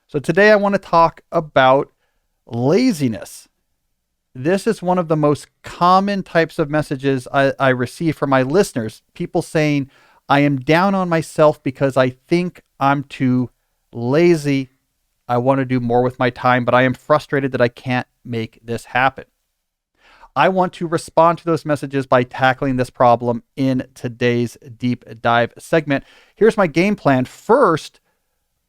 So today I want to talk about laziness. This is one of the most common types of messages I receive from my listeners. People saying, I am down on myself because I think I'm too lazy. I want to do more with my time, but I am frustrated that I can't make this happen. I want to respond to those messages by tackling this problem in today's deep dive segment. Here's my game plan. First,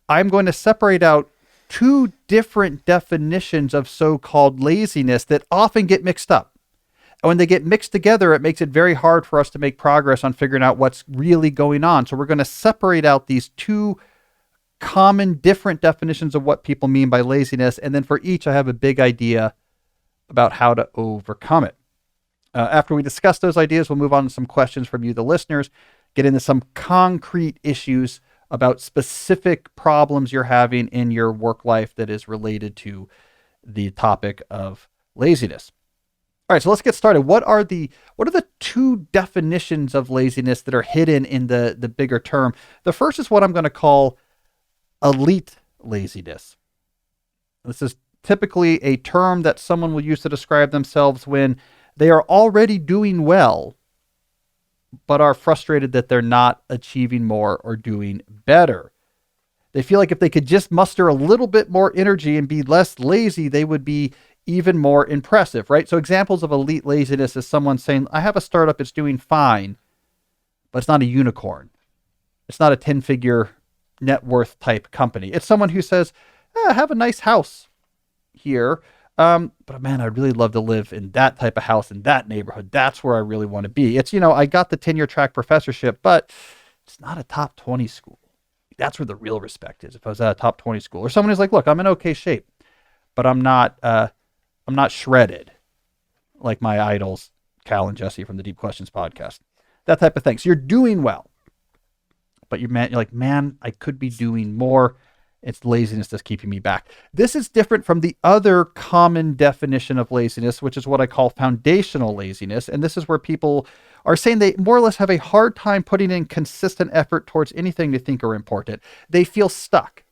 I'm going to separate out two different definitions of so-called laziness that often get mixed up. And when they get mixed together, it makes it very hard for us to make progress on figuring out what's really going on. So we're going to separate out these two common different definitions of what people mean by laziness. And then for each, I have a big idea about how to overcome it. After we discuss those ideas, we'll move on to some questions from you, the listeners, get into some concrete issues about specific problems you're having in your work life that is related to the topic of laziness. All right, so let's get started. What are the two definitions of laziness that are hidden in the bigger term? The first is what I'm going to call elite laziness. This is typically a term that someone will use to describe themselves when they are already doing well, but are frustrated that they're not achieving more or doing better. They feel like if they could just muster a little bit more energy and be less lazy, they would be even more impressive, right? So examples of elite laziness is someone saying, I have a startup, it's doing fine, but it's not a unicorn. It's not a 10-figure net worth type company. It's someone who says, I have a nice house here, but man, I'd really love to live in that type of house in that neighborhood. That's where I really want to be. It's, I got the tenure track professorship, but it's not a top 20 school. That's where the real respect is. If I was at a top 20 school, or someone who's like, look, I'm in okay shape, but I'm not shredded like my idols, Cal and Jesse from the Deep Questions podcast, that type of thing. So you're doing well, but you're like, man, I could be doing more. It's laziness that's keeping me back. This is different from the other common definition of laziness, which is what I call foundational laziness. And this is where people are saying they more or less have a hard time putting in consistent effort towards anything they think are important. They feel stuck.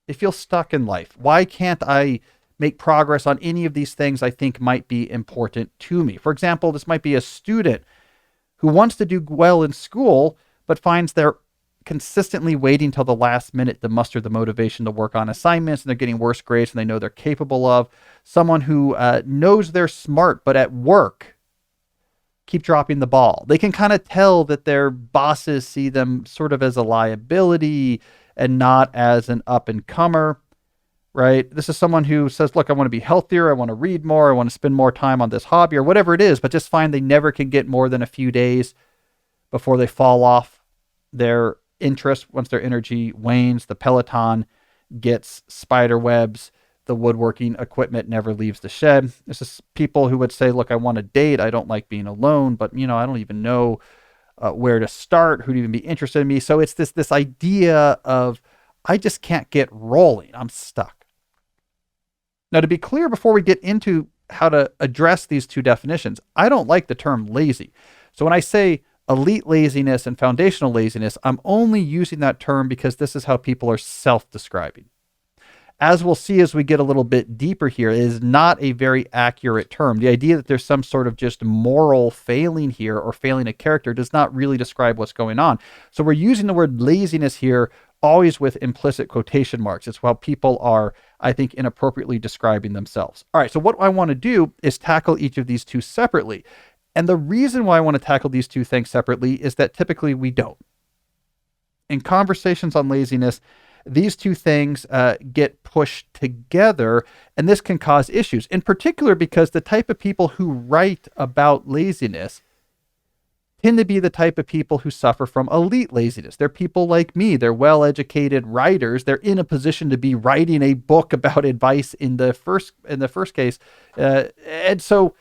They feel stuck in life. Why can't I make progress on any of these things I think might be important to me? For example, this might be a student who wants to do well in school, but finds they're consistently waiting till the last minute to muster the motivation to work on assignments, and they're getting worse grades than they know they're capable of. Someone who knows they're smart, but at work keep dropping the ball. They can kind of tell that their bosses see them sort of as a liability and not as an up-and-comer, right? This is someone who says, look, I want to be healthier, I want to read more, I want to spend more time on this hobby or whatever it is, but just find they never can get more than a few days before they fall off their interest. Once their energy wanes, the Peloton gets spider webs, the woodworking equipment never leaves the shed. This is people who would say, look, I want to date, I don't like being alone, but I don't even know where to start, who'd even be interested in me. So it's this idea of, I just can't get rolling, I'm stuck. Now, to be clear, before we get into how to address these two definitions, I don't like the term lazy. So when I say elite laziness and foundational laziness, I'm only using that term because this is how people are self-describing. As we'll see as we get a little bit deeper here, it is not a very accurate term. The idea that there's some sort of just moral failing here or failing a character does not really describe what's going on. So we're using the word laziness here always with implicit quotation marks. It's while people are, I think, inappropriately describing themselves. All right, so what I want to do is tackle each of these two separately. And the reason why I want to tackle these two things separately is that typically we don't. In conversations on laziness, these two things get pushed together, and this can cause issues, in particular because the type of people who write about laziness tend to be the type of people who suffer from elite laziness. They're people like me. They're well-educated writers. They're in a position to be writing a book about advice in the first case. And so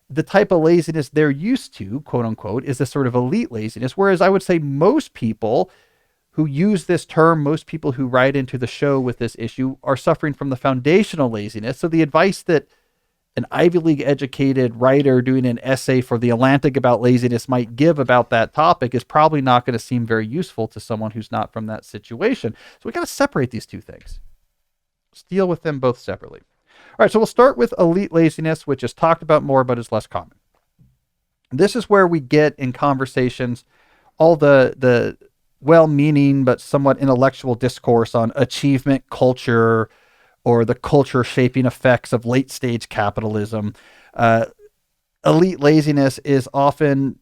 the type of laziness they're used to, quote unquote, is this sort of elite laziness. Whereas I would say most people who use this term, most people who write into the show with this issue are suffering from the foundational laziness. So the advice that an Ivy League educated writer doing an essay for The Atlantic about laziness might give about that topic is probably not going to seem very useful to someone who's not from that situation. So we got to separate these two things. Let's deal with them both separately. All right, so we'll start with elite laziness, which is talked about more but is less common. This is where we get in conversations all the well-meaning but somewhat intellectual discourse on achievement culture or the culture shaping effects of late-stage capitalism. Elite laziness is often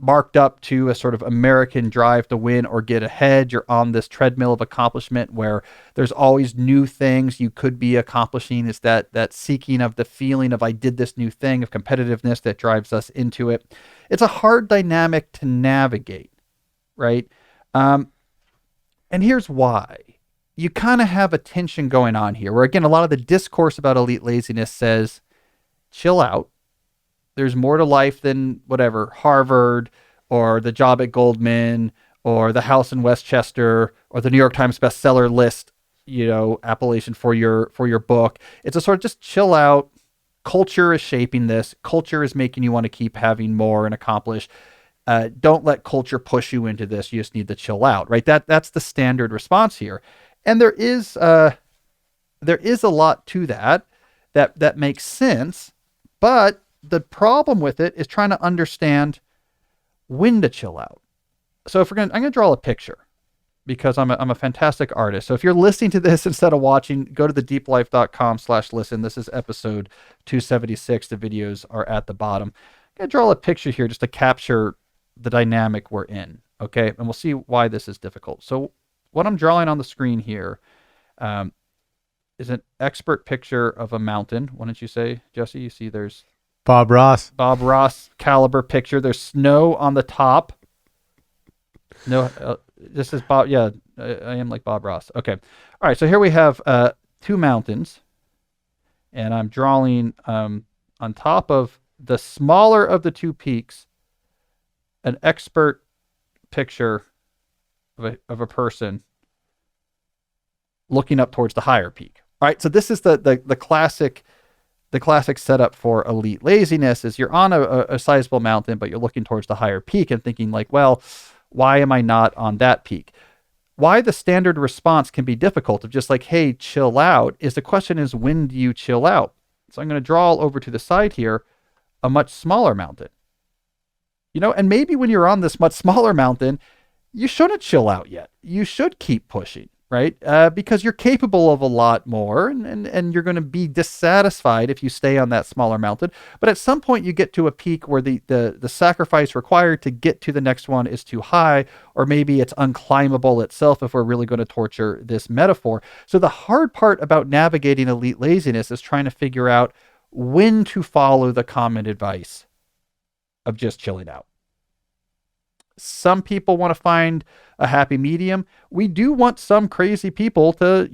marked up to a sort of American drive to win or get ahead. You're on this treadmill of accomplishment where there's always new things you could be accomplishing. It's that seeking of the feeling of I did this new thing, of competitiveness that drives us into it. It's a hard dynamic to navigate, right? And here's why. You kind of have a tension going on here where, again, a lot of the discourse about elite laziness says, chill out. There's more to life than whatever, Harvard or the job at Goldman or the house in Westchester or the New York Times bestseller list, appellation for your book. It's a sort of just chill out. Culture is shaping this. Culture is making you want to keep having more and accomplish. Don't let culture push you into this. You just need to chill out, right? That's the standard response here. And there is a lot to that makes sense, but the problem with it is trying to understand when to chill out. So I'm going to draw a picture because I'm a fantastic artist. So if you're listening to this instead of watching, go to thedeeplife.com/listen. This is episode 276. The videos are at the bottom. I'm going to draw a picture here just to capture the dynamic we're in. Okay. And we'll see why this is difficult. So what I'm drawing on the screen here is an expert picture of a mountain. Why don't you say, Jesse? You see there's Bob Ross caliber picture. There's snow on the top. No, this is Bob. Yeah, I am like Bob Ross. Okay. All right. So here we have two mountains, and I'm drawing on top of the smaller of the two peaks an expert picture of a person looking up towards the higher peak. All right. So this is the classic setup for elite laziness is you're on a sizable mountain, but you're looking towards the higher peak and thinking like, well, why am I not on that peak? Why the standard response can be difficult of just like, hey, chill out is the question is, when do you chill out? So I'm going to draw over to the side here, a much smaller mountain, and maybe when you're on this much smaller mountain, you shouldn't chill out yet. You should keep pushing, right? Because you're capable of a lot more and you're going to be dissatisfied if you stay on that smaller mountain. But at some point you get to a peak where the sacrifice required to get to the next one is too high, or maybe it's unclimbable itself if we're really going to torture this metaphor. So the hard part about navigating elite laziness is trying to figure out when to follow the common advice of just chilling out. Some people want to find a happy medium. We do want some crazy people to,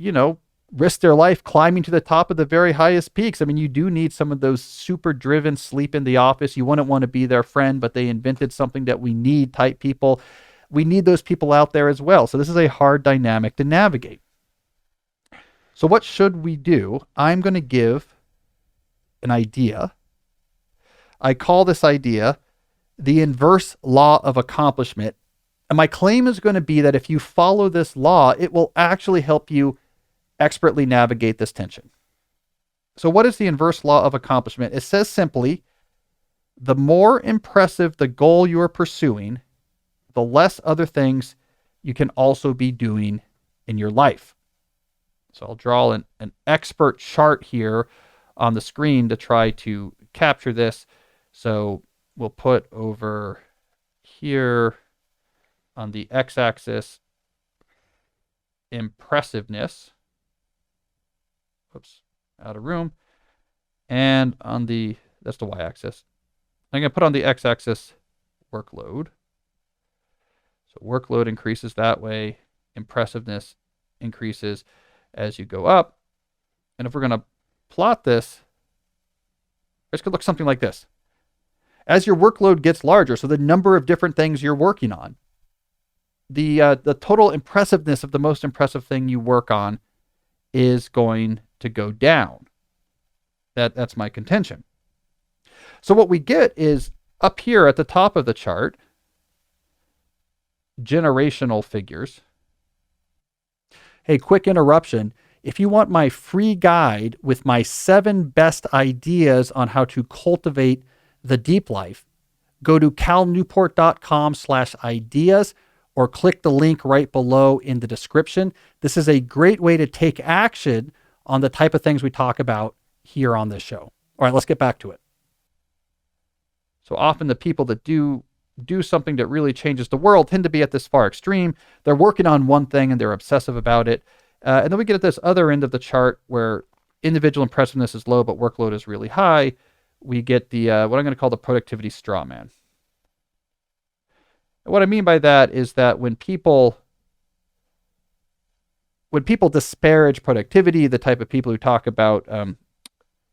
risk their life climbing to the top of the very highest peaks. I mean, you do need some of those super driven sleep in the office. You wouldn't want to be their friend, but they invented something that we need type people. We need those people out there as well. So this is a hard dynamic to navigate. So what should we do? I'm going to give an idea. I call this idea the inverse law of accomplishment. And my claim is going to be that if you follow this law, it will actually help you expertly navigate this tension. So what is the inverse law of accomplishment? It says simply, the more impressive the goal you are pursuing, the less other things you can also be doing in your life. So I'll draw an expert chart here on the screen to try to capture this. So we'll put over here on the x-axis impressiveness. Oops, out of room. And on that's the y-axis. I'm going to put on the x-axis workload. So workload increases that way. Impressiveness increases as you go up. And if we're going to plot this, it's going to look something like this. As your workload gets larger, so the number of different things you're working on, the total impressiveness of the most impressive thing you work on is going to go down. That's my contention. So what we get is up here at the top of the chart, generational figures. Hey, quick interruption. If you want my free guide with my 7 best ideas on how to cultivate the deep life, go to calnewport.com/ideas or click the link right below in the description. This is a great way to take action on the type of things we talk about here on this show. All right, let's get back to it. So often the people that do something that really changes the world tend to be at this far extreme. They're working on one thing and they're obsessive about it. And then we get at this other end of the chart where individual impressiveness is low, but workload is really high. We get the what I'm going to call the productivity straw man. And what I mean by that is that when people disparage productivity, the type of people who talk about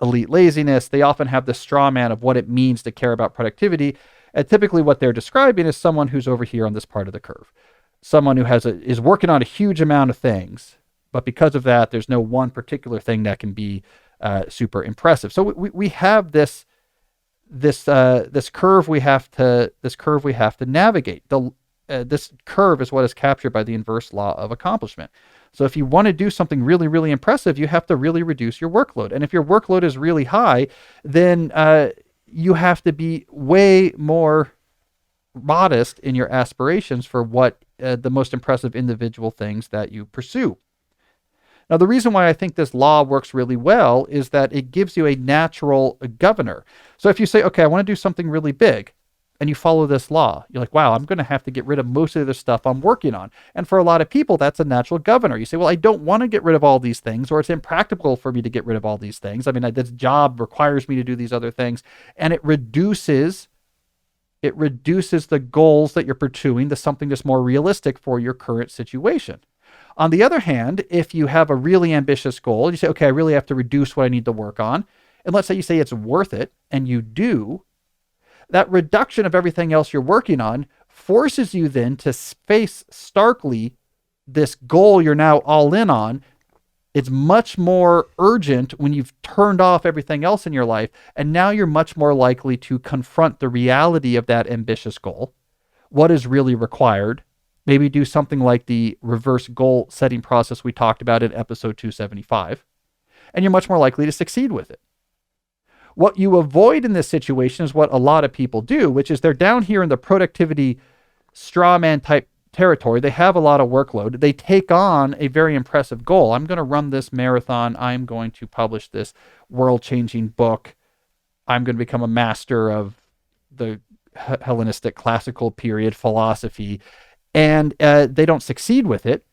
elite laziness, they often have the straw man of what it means to care about productivity. And typically what they're describing is someone who's over here on this part of the curve. Someone who is working on a huge amount of things, but because of that, there's no one particular thing that can be super impressive. So we have this curve we have to navigate. This curve is what is captured by the inverse law of accomplishment. So if you want to do something really, really impressive, you have to really reduce your workload. And if your workload is really high, then you have to be way more modest in your aspirations for what the most impressive individual things that you pursue. Now, the reason why I think this law works really well is that it gives you a natural governor. So if you say, okay, I want to do something really big, and you follow this law, you're like, wow, I'm going to have to get rid of most of the stuff I'm working on. And for a lot of people, that's a natural governor. You say, well, I don't want to get rid of all these things, or it's impractical for me to get rid of all these things. I mean, this job requires me to do these other things. And it reduces the goals that you're pursuing to something that's more realistic for your current situation. On the other hand, if you have a really ambitious goal, you say, okay, I really have to reduce what I need to work on. And let's say you say it's worth it, and you do, that reduction of everything else you're working on forces you then to face starkly this goal you're now all in on. It's much more urgent when you've turned off everything else in your life, and now you're much more likely to confront the reality of that ambitious goal, what is really required. Maybe do something like the reverse goal setting process we talked about in episode 275, and you're much more likely to succeed with it. What you avoid in this situation is what a lot of people do, which is they're down here in the productivity straw man type territory. They have a lot of workload. They take on a very impressive goal. I'm going to run this marathon. I'm going to publish this world-changing book. I'm going to become a master of the Hellenistic classical period philosophy. And they don't succeed with it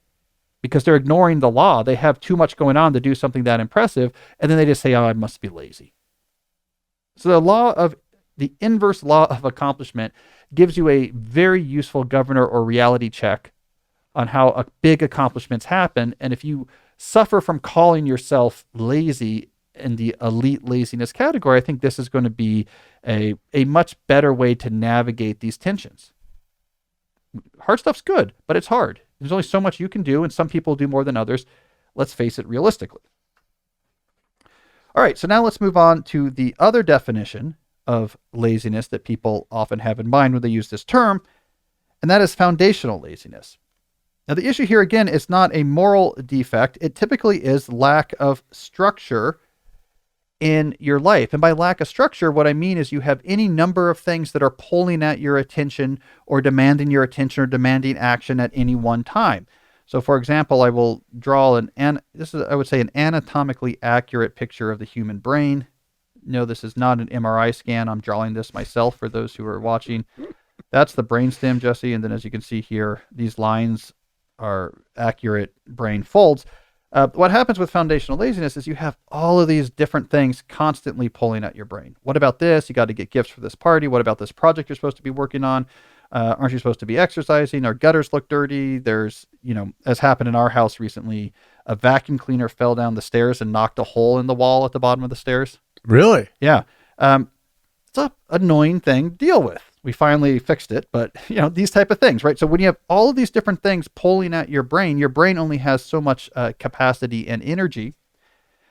because they're ignoring the law. They have too much going on to do something that impressive. And then they just say, oh, I must be lazy. So the inverse law of accomplishment gives you a very useful governor or reality check on how big accomplishments happen. And if you suffer from calling yourself lazy in the elite laziness category, I think this is going to be a much better way to navigate these tensions. Hard stuff's good, but it's hard. There's only so much you can do, and some people do more than others. Let's face it realistically. All right, so now let's move on to the other definition of laziness that people often have in mind when they use this term, and that is foundational laziness. Now, the issue here, again, is not a moral defect. It typically is lack of structure in your life. And by lack of structure, what I mean is you have any number of things that are pulling at your attention or demanding your attention or demanding action at any one time. So, for example, I will draw I would say, an anatomically accurate picture of the human brain. No, this is not an MRI scan. I'm drawing this myself for those who are watching. That's the brainstem, Jesse. And then as you can see here, these lines are accurate brain folds. What happens with foundational laziness is you have all of these different things constantly pulling at your brain. What about this? You got to get gifts for this party. What about this project you're supposed to be working on? Aren't you supposed to be exercising? Our gutters look dirty. There's, as happened in our house recently, a vacuum cleaner fell down the stairs and knocked a hole in the wall at the bottom of the stairs. Really? Yeah. It's an annoying thing to deal with. We finally fixed it, but these type of things, right? So when you have all of these different things pulling at your brain only has so much capacity and energy.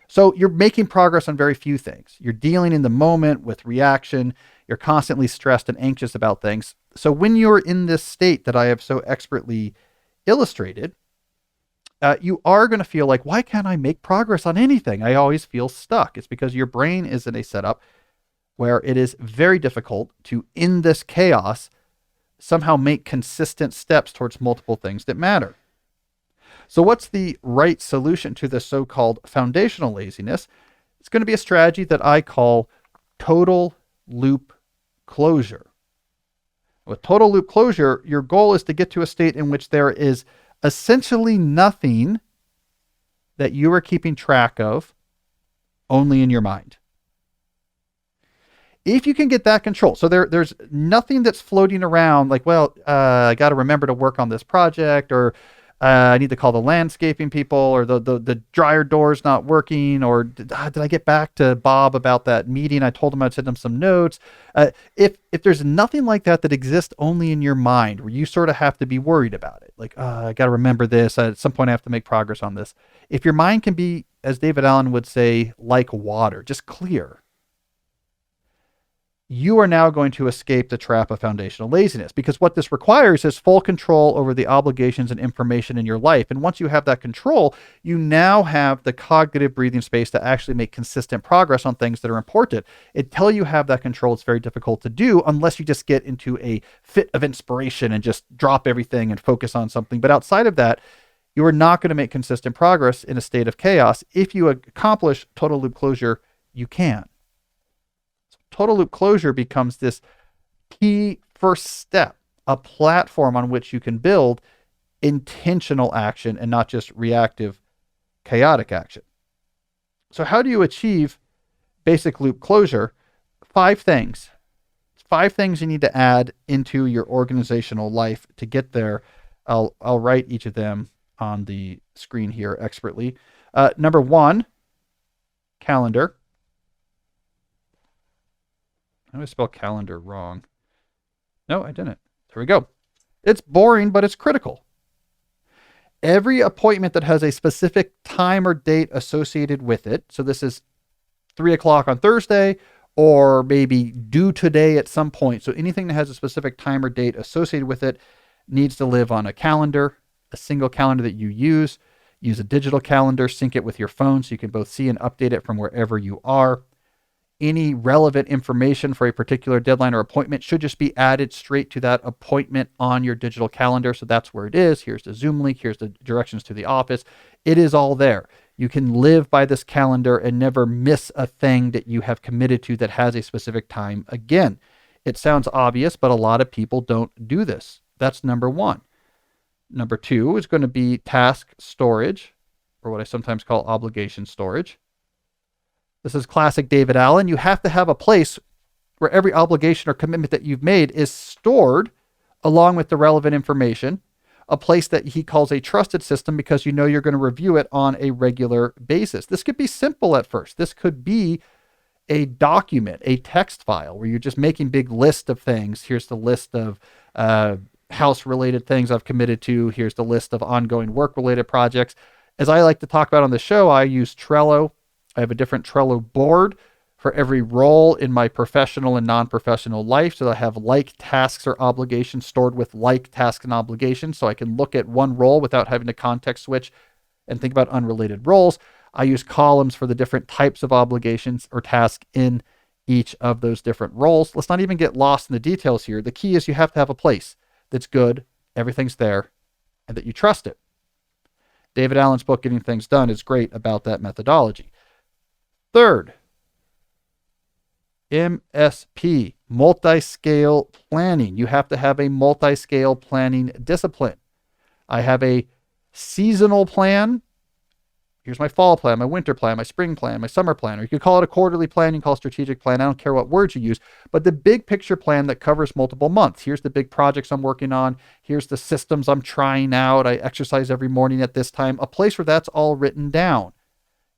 So you're making progress on very few things. You're dealing in the moment with reaction. You're constantly stressed and anxious about things. So when you're in this state that I have so expertly illustrated, you are going to feel like, why can't I make progress on anything? I always feel stuck. It's because your brain is in a setup where it is very difficult to, in this chaos, somehow make consistent steps towards multiple things that matter. So, what's the right solution to this so-called foundational laziness? It's going to be a strategy that I call total loop closure. With total loop closure, your goal is to get to a state in which there is essentially nothing that you are keeping track of, only in your mind. If you can get that control, so there's nothing that's floating around like, well, I got to remember to work on this project, or I need to call the landscaping people, or the dryer door's not working, or did I get back to Bob about that meeting? I told him I'd send him some notes. If there's nothing like that that exists only in your mind, where you sort of have to be worried about it, like, I got to remember this, at some point I have to make progress on this. If your mind can be, as David Allen would say, like water, just clear, you are now going to escape the trap of foundational laziness, because what this requires is full control over the obligations and information in your life. And once you have that control, you now have the cognitive breathing space to actually make consistent progress on things that are important. Until you have that control, it's very difficult to do, unless you just get into a fit of inspiration and just drop everything and focus on something. But outside of that, you are not going to make consistent progress in a state of chaos. If you accomplish total loop closure, you can. Total loop closure becomes this key first step, a platform on which you can build intentional action and not just reactive, chaotic action. So how do you achieve basic loop closure? 5 things. 5 things you need to add into your organizational life to get there. I'll write each of them on the screen here expertly. Number 1, calendar. I always spell calendar wrong. No, I didn't. There we go. It's boring, but it's critical. Every appointment that has a specific time or date associated with it, so this is 3 o'clock on Thursday, or maybe due today at some point. So anything that has a specific time or date associated with it needs to live on a calendar, a single calendar that you use. Use a digital calendar, sync it with your phone so you can both see and update it from wherever you are. Any relevant information for a particular deadline or appointment should just be added straight to that appointment on your digital calendar. So that's where it is. Here's the Zoom link. Here's the directions to the office. It is all there. You can live by this calendar and never miss a thing that you have committed to that has a specific time. Again, it sounds obvious, but a lot of people don't do this. That's number 1. Number 2 is going to be task storage, or what I sometimes call obligation storage. This is classic David Allen. You have to have a place where every obligation or commitment that you've made is stored along with the relevant information, a place that he calls a trusted system because you know you're going to review it on a regular basis. This could be simple at first. This could be a document, a text file where you're just making big list of things. Here's the list of house-related things I've committed to. Here's the list of ongoing work-related projects. As I like to talk about on the show, I use Trello. I have a different Trello board for every role in my professional and non-professional life. So I have like tasks or obligations stored with like tasks and obligations. So I can look at one role without having to context switch and think about unrelated roles. I use columns for the different types of obligations or tasks in each of those different roles. Let's not even get lost in the details here. The key is you have to have a place that's good, everything's there, and that you trust it. David Allen's book, Getting Things Done, is great about that methodology. Third, MSP, multi-scale planning. You have to have a multi-scale planning discipline. I have a seasonal plan. Here's my fall plan, my winter plan, my spring plan, my summer plan. Or you could call it a quarterly plan, you can call it a strategic plan. I don't care what words you use, but the big picture plan that covers multiple months. Here's the big projects I'm working on. Here's the systems I'm trying out. I exercise every morning at this time. A place where that's all written down.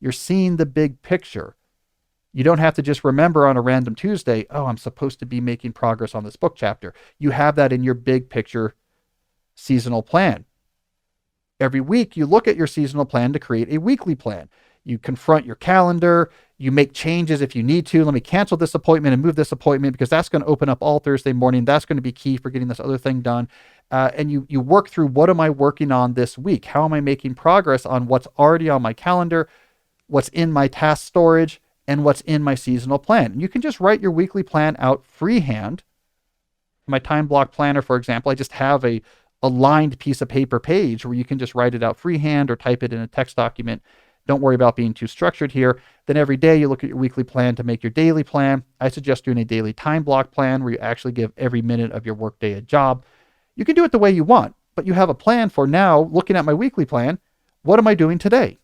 You're seeing the big picture. You don't have to just remember on a random Tuesday, oh, I'm supposed to be making progress on this book chapter. You have that in your big picture seasonal plan. Every week, you look at your seasonal plan to create a weekly plan. You confront your calendar. You make changes if you need to. Let me cancel this appointment and move this appointment because that's going to open up all Thursday morning. That's going to be key for getting this other thing done. and you work through, what am I working on this week? How am I making progress on what's already on my calendar, what's in my task storage, and what's in my seasonal plan? And you can just write your weekly plan out freehand. My time block planner, for example, I just have a lined piece of paper page where you can just write it out freehand or type it in a text document. Don't worry about being too structured here. Then every day you look at your weekly plan to make your daily plan. I suggest doing a daily time block plan where you actually give every minute of your workday a job. You can do it the way you want, but you have a plan for now. Looking at my weekly plan, what am I doing today?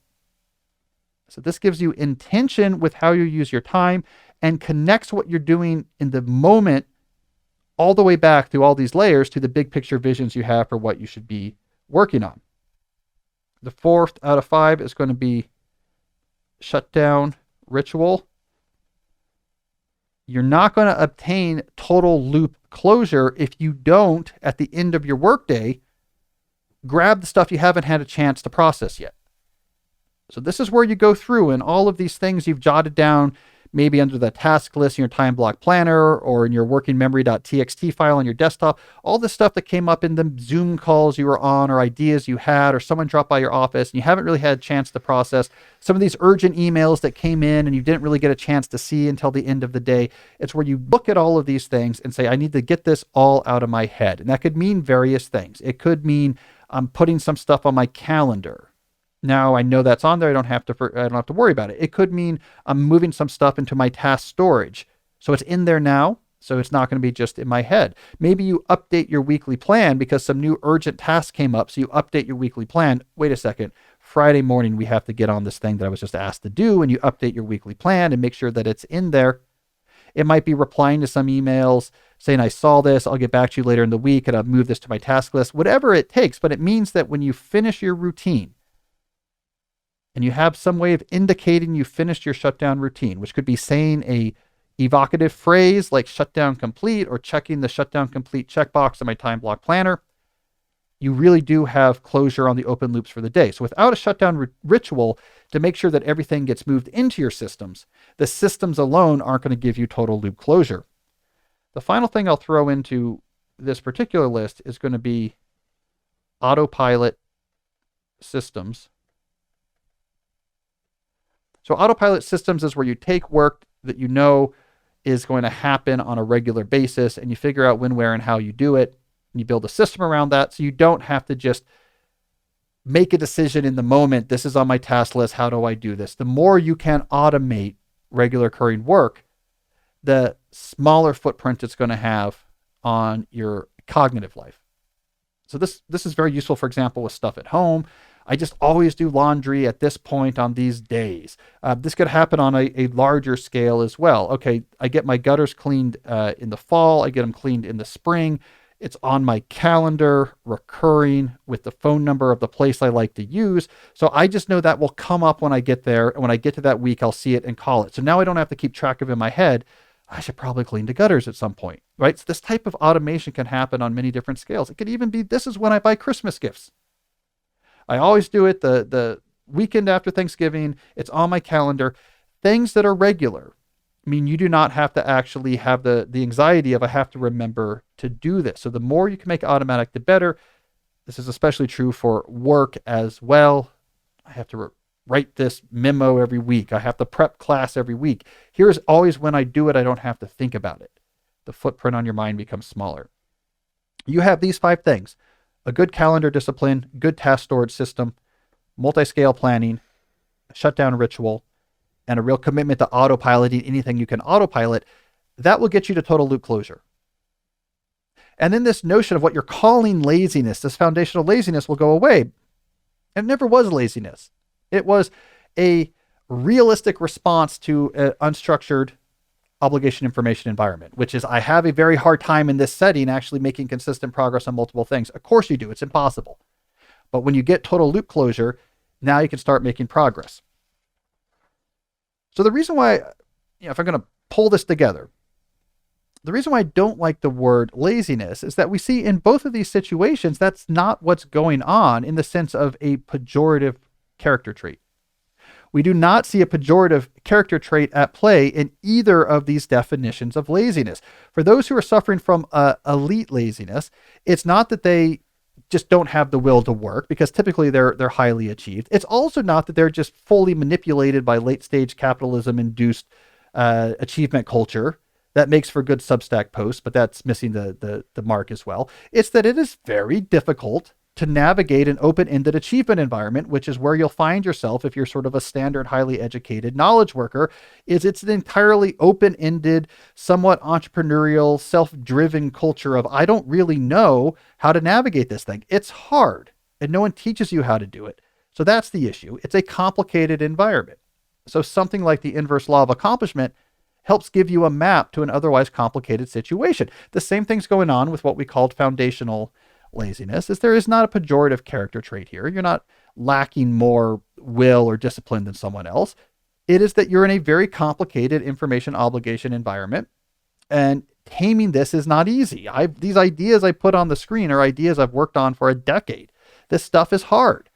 So this gives you intention with how you use your time and connects what you're doing in the moment all the way back through all these layers to the big picture visions you have for what you should be working on. The 4th out of 5 is going to be shutdown ritual. You're not going to obtain total loop closure if you don't, at the end of your workday, grab the stuff you haven't had a chance to process yet. So this is where you go through, and all of these things you've jotted down, maybe under the task list in your time block planner or in your working memory.txt file on your desktop, all the stuff that came up in the Zoom calls you were on, or ideas you had, or someone dropped by your office and you haven't really had a chance to process, some of these urgent emails that came in and you didn't really get a chance to see until the end of the day. It's where you look at all of these things and say, I need to get this all out of my head. And that could mean various things. It could mean I'm putting some stuff on my calendar. Now I know that's on there. I don't have to worry about it. It could mean I'm moving some stuff into my task storage. So it's in there now. So it's not going to be just in my head. Maybe you update your weekly plan because some new urgent task came up. So you update your weekly plan. Wait a second. Friday morning, we have to get on this thing that I was just asked to do. And you update your weekly plan and make sure that it's in there. It might be replying to some emails saying, I saw this. I'll get back to you later in the week and I'll move this to my task list, whatever it takes. But it means that when you finish your routine, and you have some way of indicating you finished your shutdown routine, which could be saying a evocative phrase like shutdown complete or checking the shutdown complete checkbox in my time block planner, you really do have closure on the open loops for the day. So without a shutdown ritual to make sure that everything gets moved into your systems, the systems alone aren't going to give you total loop closure. The final thing I'll throw into this particular list is going to be autopilot systems. So autopilot systems is where you take work that you know is going to happen on a regular basis and you figure out when, where, and how you do it. And you build a system around that so you don't have to just make a decision in the moment. This is on my task list. How do I do this? The more you can automate regular occurring work, the smaller footprint it's going to have on your cognitive life. So this is very useful, for example, with stuff at home. I just always do laundry at this point on these days. This could happen on a larger scale as well. Okay, I get my gutters cleaned in the fall. I get them cleaned in the spring. It's on my calendar, recurring with the phone number of the place I like to use. So I just know that will come up when I get there. And when I get to that week, I'll see it and call it. So now I don't have to keep track of it in my head. I should probably clean the gutters at some point, right? So this type of automation can happen on many different scales. It could even be, this is when I buy Christmas gifts. I always do it the weekend after Thanksgiving. It's on my calendar. Things that are regular. I mean, you do not have to actually have the anxiety of I have to remember to do this. So the more you can make automatic, the better. This is especially true for work as well. I have to write this memo every week. I have to prep class every week. Here's always when I do it, I don't have to think about it. The footprint on your mind becomes smaller. You have these 5 things. A good calendar discipline, good task storage system, multi-scale planning, a shutdown ritual, and a real commitment to autopiloting anything you can autopilot. That will get you to total loop closure. And then this notion of what you're calling laziness, this foundational laziness, will go away. And it never was laziness. It was a realistic response to an unstructured obligation information environment, which is I have a very hard time in this setting actually making consistent progress on multiple things. Of course you do. It's impossible. But when you get total loop closure, now you can start making progress. So the reason why, if I'm going to pull this together, the reason why I don't like the word laziness is that we see in both of these situations, that's not what's going on in the sense of a pejorative character trait. We do not see a pejorative character trait at play in either of these definitions of laziness. For those who are suffering from elite laziness, it's not that they just don't have the will to work, because typically they're highly achieved. It's also not that they're just fully manipulated by late stage capitalism induced achievement culture that makes for good Substack posts, but that's missing the mark as well. It's that it is very difficult to navigate an open-ended achievement environment, which is where you'll find yourself if you're sort of a standard, highly educated knowledge worker. It's an entirely open-ended, somewhat entrepreneurial, self-driven culture of, I don't really know how to navigate this thing. It's hard, and no one teaches you how to do it. So that's the issue. It's a complicated environment. So something like the inverse law of accomplishment helps give you a map to an otherwise complicated situation. The same thing's going on with what we called foundational laziness. Is there is not a pejorative character trait here. You're not lacking more will or discipline than someone else. It is that you're in a very complicated information obligation environment, and taming this is not easy. These ideas I put on the screen are ideas I've worked on for a decade. This stuff is hard.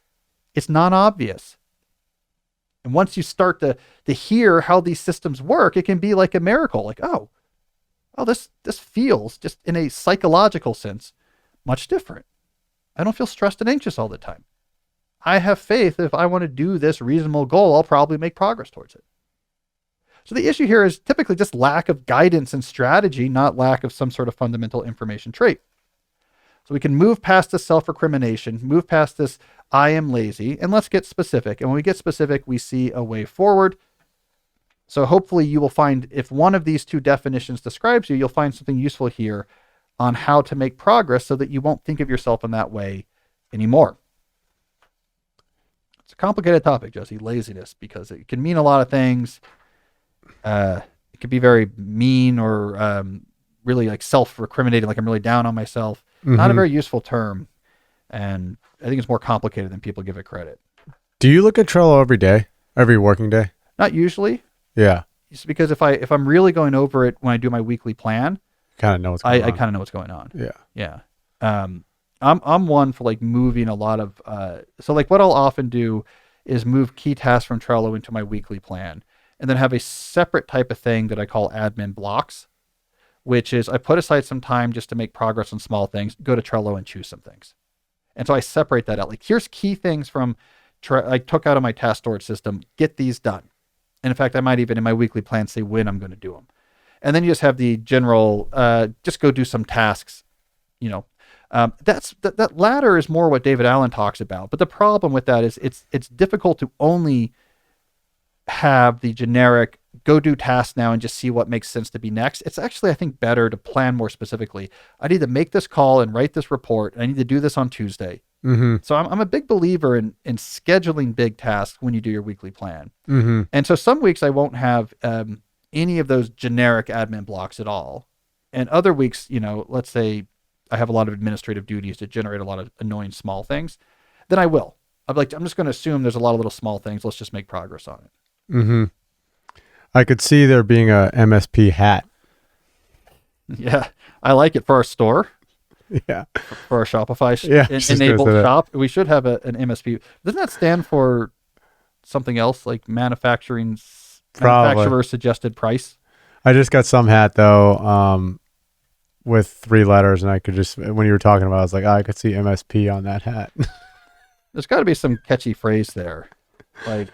It's not obvious. And once you start to hear how these systems work, it can be like a miracle. Like, oh, this feels, just in a psychological sense, much different. I don't feel stressed and anxious all the time. I have faith that if I want to do this reasonable goal, I'll probably make progress towards it. So the issue here is typically just lack of guidance and strategy, not lack of some sort of fundamental information trait. So we can move past this self-recrimination, move past this I am lazy, and let's get specific. And when we get specific, we see a way forward. So hopefully you will find, if one of these two definitions describes you, you'll find something useful here on how to make progress so that you won't think of yourself in that way anymore. It's a complicated topic, Jesse, laziness, because it can mean a lot of things. It could be very mean or really like self-recriminating, like I'm really down on myself. Mm-hmm. Not a very useful term. And I think it's more complicated than people give it credit. Do you look at Trello every day, every working day? Not usually. Yeah. It's because if I'm really going over it when I do my weekly plan, kind of know what's going on. I kind of know what's going on. Yeah. Yeah. I'm one for like moving a lot of, so like what I'll often do is move key tasks from Trello into my weekly plan, and then have a separate type of thing that I call admin blocks, which is I put aside some time just to make progress on small things, go to Trello and choose some things. And so I separate that out. Like, here's key things from I took out of my task storage system, get these done. And in fact, I might even in my weekly plan say when I'm going to do them. And then you just have the general, just go do some tasks, that latter is more what David Allen talks about. But the problem with that is it's difficult to only have the generic go do tasks now and just see what makes sense to be next. It's actually, I think, better to plan more specifically. I need to make this call and write this report. I need to do this on Tuesday. Mm-hmm. So I'm a big believer in scheduling big tasks when you do your weekly plan. Mm-hmm. And so some weeks I won't have any of those generic admin blocks at all. And other weeks, let's say I have a lot of administrative duties that generate a lot of annoying small things, then I will. I'm just going to assume there's a lot of little small things. Let's just make progress on it. Mm-hmm. I could see there being a MSP hat. Yeah, I like it for our store. Yeah. For our Shopify enabled shop. We should have an MSP. Doesn't that stand for something else, like manufacturer suggested price? I just got some hat though, with 3 letters, and I could just, when you were talking about it, I was like, I could see MSP on that hat. There's got to be some catchy phrase there. Like,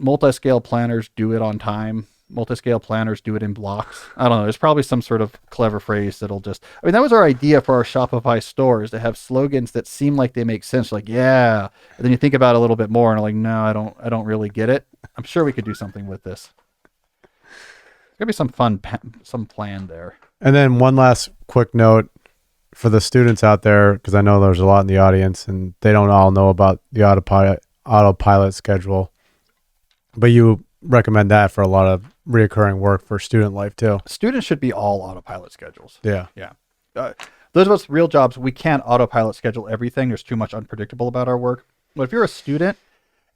multi-scale planners do it on time. Multi-scale planners do it in blocks. I don't know. There's probably some sort of clever phrase that'll just, that was our idea for our Shopify stores, to have slogans that seem like they make sense. Like, yeah. And then you think about it a little bit more and like, no, I don't really get it. I'm sure we could do something with this. There's going to be some plan there. And then one last quick note for the students out there, because I know there's a lot in the audience and they don't all know about the autopilot schedule, but you recommend that for a lot of reoccurring work for student life too. Students should be all autopilot schedules. Yeah. Those of us real jobs, we can't autopilot schedule everything. There's too much unpredictable about our work. But if you're a student,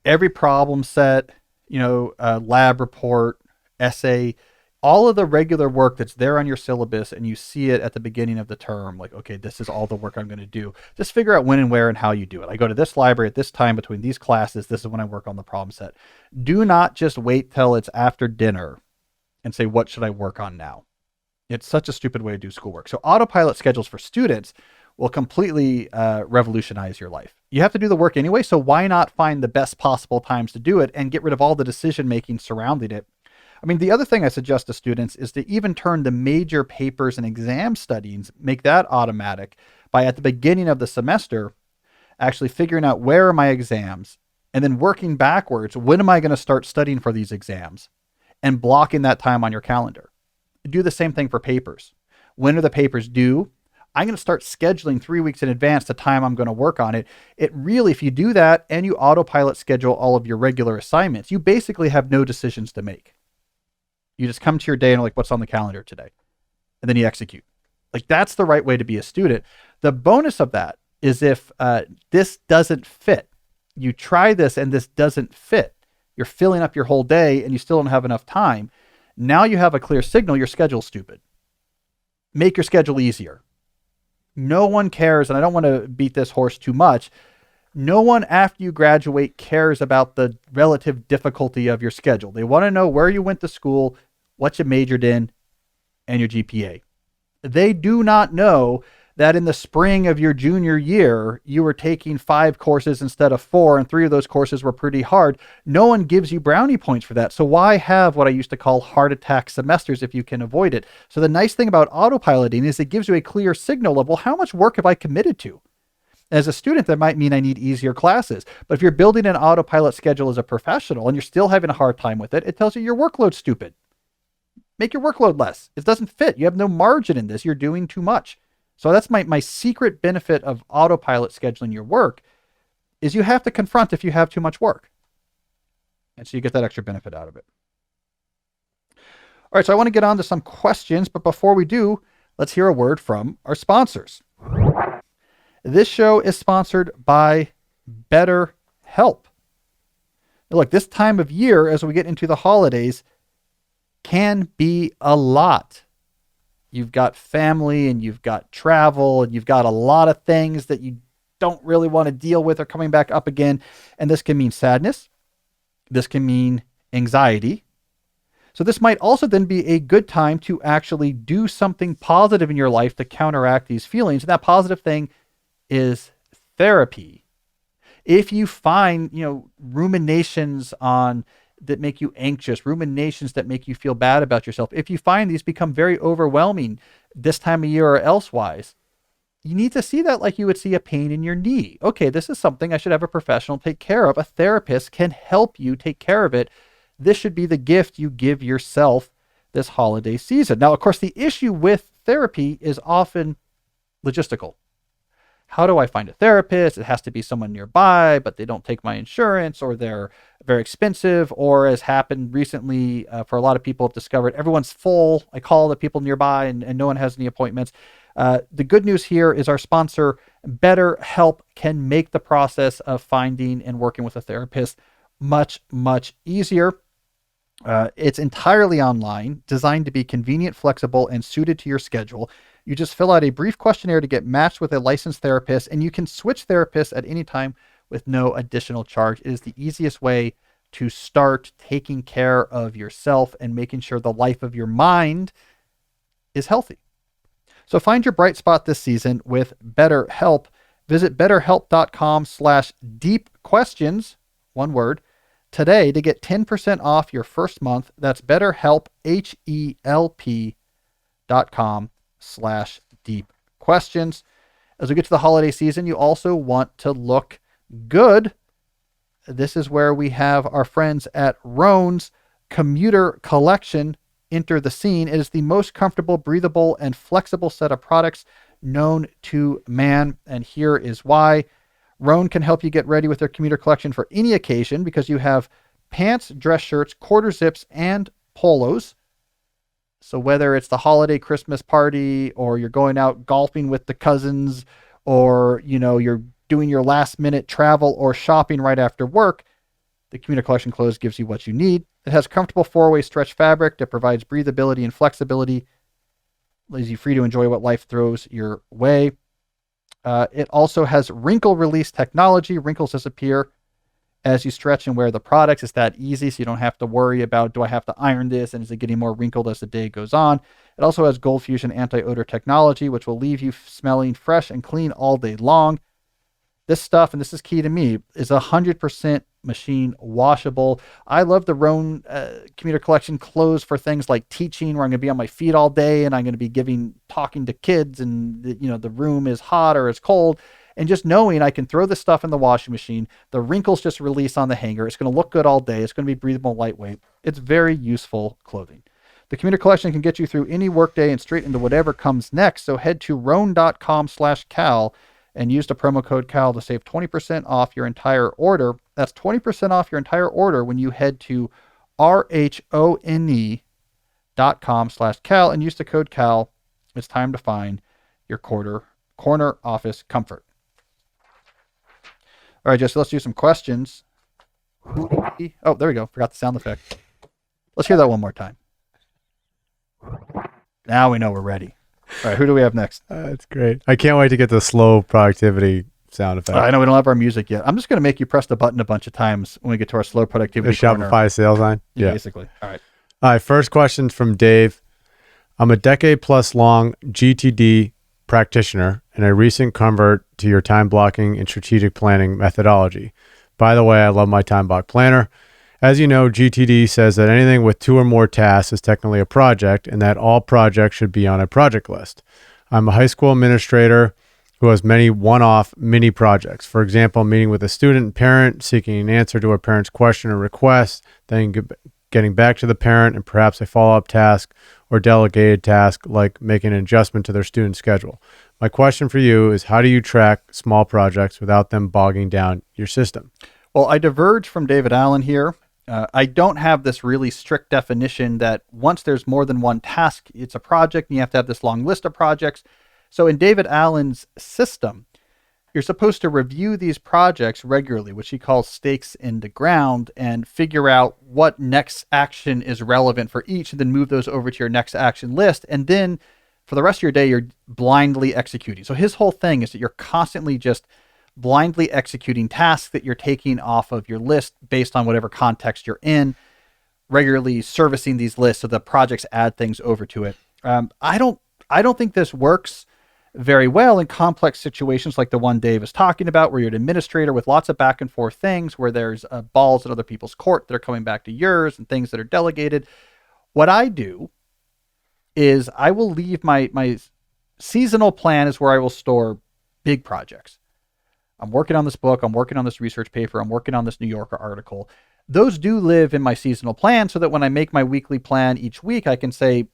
every problem set, lab report, essay, all of the regular work that's there on your syllabus and you see it at the beginning of the term, like, okay, this is all the work I'm going to do. Just figure out when and where and how you do it. I go to this library at this time between these classes. This is when I work on the problem set. Do not just wait till it's after dinner and say, what should I work on now? It's such a stupid way to do schoolwork. So autopilot schedules for students will completely revolutionize your life. You have to do the work anyway, so why not find the best possible times to do it and get rid of all the decision making surrounding it? I mean, the other thing I suggest to students is to even turn the major papers and exam studying, make that automatic by at the beginning of the semester, actually figuring out where are my exams and then working backwards. When am I going to start studying for these exams and blocking that time on your calendar? Do the same thing for papers. When are the papers due? I'm going to start scheduling 3 weeks in advance the time I'm going to work on it. It really, if you do that and you autopilot schedule all of your regular assignments, you basically have no decisions to make. You just come to your day and like, what's on the calendar today? And then you execute. Like, that's the right way to be a student. The bonus of that is if this doesn't fit, you try this and this doesn't fit, you're filling up your whole day and you still don't have enough time. Now you have a clear signal, your schedule's stupid. Make your schedule easier. No one cares, and I don't want to beat this horse too much. No one after you graduate cares about the relative difficulty of your schedule. They want to know where you went to school, what you majored in, and your GPA. They do not know that in the spring of your junior year, you were taking 5 courses instead of 4, and 3 of those courses were pretty hard. No one gives you brownie points for that. So why have what I used to call heart attack semesters if you can avoid it? So the nice thing about autopiloting is it gives you a clear signal of, well, how much work have I committed to? As a student, that might mean I need easier classes. But if you're building an autopilot schedule as a professional and you're still having a hard time with it, it tells you your workload's stupid. Make your workload less. It doesn't fit. You have no margin in this. You're doing too much. So that's my secret benefit of autopilot scheduling your work is you have to confront if you have too much work. And so you get that extra benefit out of it. All right, so I want to get on to some questions, but before we do, let's hear a word from our sponsors. This show is sponsored by BetterHelp. Look, this time of year, as we get into the holidays, can be a lot. You've got family and you've got travel and you've got a lot of things that you don't really want to deal with are coming back up again. And this can mean sadness. This can mean anxiety. So this might also then be a good time to actually do something positive in your life to counteract these feelings. And that positive thing is therapy. If you find, ruminations on that make you anxious, ruminations that make you feel bad about yourself, if you find these become very overwhelming this time of year or elsewise, you need to see that like you would see a pain in your knee. Okay, this is something I should have a professional take care of. A therapist can help you take care of it. This should be the gift you give yourself this holiday season. Now, of course, the issue with therapy is often logistical. How do I find a therapist? It has to be someone nearby, but they don't take my insurance, or they're very expensive, or as happened recently for a lot of people have discovered, everyone's full. I call the people nearby and no one has any appointments. The good news here is our sponsor, BetterHelp, can make the process of finding and working with a therapist much, much easier. It's entirely online, designed to be convenient, flexible, and suited to your schedule. You just fill out a brief questionnaire to get matched with a licensed therapist, and you can switch therapists at any time with no additional charge. It is the easiest way to start taking care of yourself and making sure the life of your mind is healthy. So find your bright spot this season with BetterHelp. Visit betterhelp.com/deepquestions, one word, today to get 10% off your first month. That's BetterHelp, HELP.com/deepquestions. As we get to the holiday season, you also want to look good. This is where we have our friends at Rhone's Commuter Collection enter the scene. It is the most comfortable, breathable, and flexible set of products known to man, and here is why. Rhone can help you get ready with their commuter collection for any occasion because you have pants, dress shirts, quarter zips, and polos. So whether it's the holiday Christmas party, or you're going out golfing with the cousins, or you're doing your last minute travel or shopping right after work, The commuter collection clothes gives you what you need. It has comfortable four-way stretch fabric that provides breathability and flexibility, leaves you free to enjoy what life throws your way. It also has wrinkle release technology. Wrinkles disappear as you stretch and wear the products. It's that easy, so you don't have to worry about, do I have to iron this, and is it getting more wrinkled as the day goes on? It also has Gold Fusion anti-odor technology, which will leave you smelling fresh and clean all day long. This stuff, and this is key to me, is 100% machine washable. I love the Roan commuter collection clothes for things like teaching, where I'm going to be on my feet all day and I'm going to be talking to kids, and the room is hot or it's cold. And just knowing I can throw this stuff in the washing machine, the wrinkles just release on the hanger. It's going to look good all day. It's going to be breathable, lightweight. It's very useful clothing. The commuter collection can get you through any workday and straight into whatever comes next. So head to roan.com/Cal and use the promo code Cal to save 20% off your entire order. That's 20% off your entire order when you head to RHONE.com/Cal and use the code Cal. It's time to find your corner office comfort. All right, Jesse, let's do some questions. Oh, there we go. Forgot the sound effect. Let's hear that one more time. Now we know we're ready. All right, who do we have next? That's great. I can't wait to get the slow productivity sound effect. I know we don't have our music yet. I'm just going to make you press the button a bunch of times when we get to our slow productivity corner. Shopify sales line? Yeah, basically. All right. All right, first question from Dave. I'm a decade-plus long GTD practitioner and a recent convert to your time blocking and strategic planning methodology. By the way, I love my time block planner. As you know, GTD says that anything with 2 or more tasks is technically a project and that all projects should be on a project list. I'm a high school administrator who has many one-off mini projects. For example, meeting with a student and parent, seeking an answer to a parent's question or request, then getting back to the parent and perhaps a follow-up task or delegated task like making an adjustment to their student schedule. My question for you is, how do you track small projects without them bogging down your system? Well, I diverge from David Allen here. I don't have this really strict definition that once there's more than one task, it's a project and you have to have this long list of projects. So in David Allen's system, you're supposed to review these projects regularly, which he calls stakes in the ground, and figure out what next action is relevant for each, and then move those over to your next action list. And then for the rest of your day, you're blindly executing. So his whole thing is that you're constantly just blindly executing tasks that you're taking off of your list based on whatever context you're in, regularly servicing these lists so the projects add things over to it. I don't think this works very well in complex situations like the one Dave is talking about, where you're an administrator with lots of back and forth things, where there's balls in other people's court that are coming back to yours and things that are delegated. What I do is I will leave my seasonal plan is where I will store big projects. I'm working on this book. I'm working on this research paper. I'm working on this New Yorker article. Those do live in my seasonal plan so that when I make my weekly plan each week, I can say,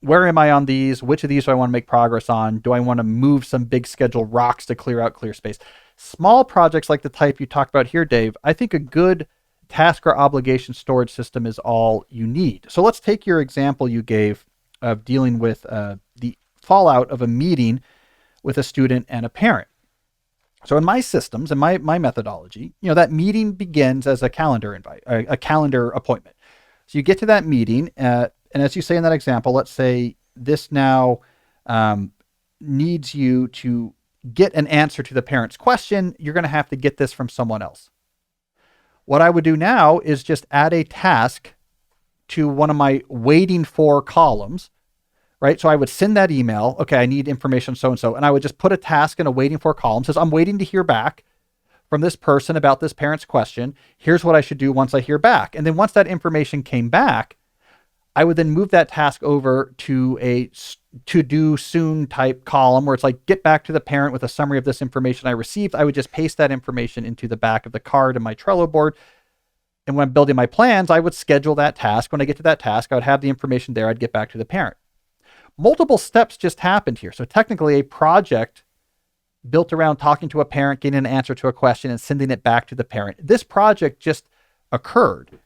where am I on these? Which of these do I want to make progress on? Do I want to move some big schedule rocks to clear out clear space? Small projects like the type you talked about here, Dave, I think a good task or obligation storage system is all you need. So let's take your example you gave of dealing with the fallout of a meeting with a student and a parent. So in my systems and my methodology, that meeting begins as a calendar invite, a calendar appointment. So you get to that meeting, and as you say in that example, let's say this now needs you to get an answer to the parent's question. You're going to have to get this from someone else. What I would do now is just add a task to one of my waiting for columns, right? So I would send that email. Okay, I need information so-and-so. And I would just put a task in a waiting for column. It says, I'm waiting to hear back from this person about this parent's question. Here's what I should do once I hear back. And then once that information came back, I would then move that task over to a to-do soon type column where it's like, get back to the parent with a summary of this information I received. I would just paste that information into the back of the card in my Trello board. And when I'm building my plans, I would schedule that task. When I get to that task, I would have the information there. I'd get back to the parent. Multiple steps just happened here. So technically a project built around talking to a parent, getting an answer to a question and sending it back to the parent. This project just occurred,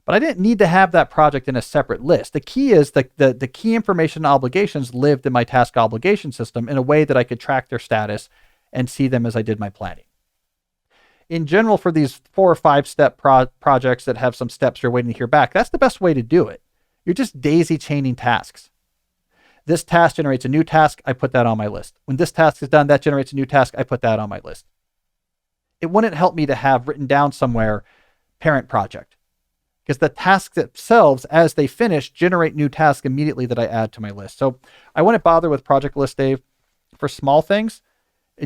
but I didn't need to have that project in a separate list. The key is the key information and obligations lived in my task obligation system in a way that I could track their status and see them as I did my planning. in general, for these 4 or 5 step projects that have some steps you're waiting to hear back, that's the best way to do it. You're just daisy chaining tasks. This task generates a new task, I put that on my list. When this task is done, that generates a new task, I put that on my list. It wouldn't help me to have written down somewhere parent project, because the tasks themselves, as they finish, generate new tasks immediately that I add to my list. So I wouldn't bother with project list, Dave. For small things,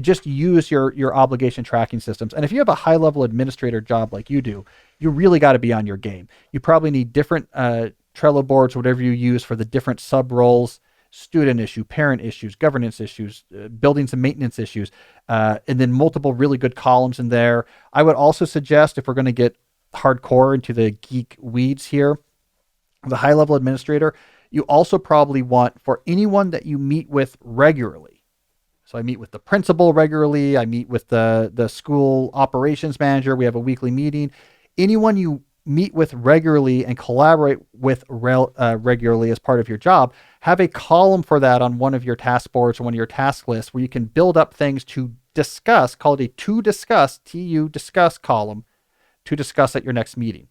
just use your obligation tracking systems. And if you have a high level administrator job like you do, you really got to be on your game. You probably need different Trello boards, whatever you use for the different sub roles, student issue, parent issues, governance issues, buildings and maintenance issues, and then multiple really good columns in there. I would also suggest, if we're going to get hardcore into the geek weeds here, the high level administrator, you also probably want, for anyone that you meet with regularly. So I meet with the principal regularly. I meet with the school operations manager. We have a weekly meeting. Anyone you meet with regularly and collaborate with regularly as part of your job, have a column for that on one of your task boards or one of your task lists, where you can build up things to discuss, call it a to discuss, TU discuss column, to discuss at your next meeting.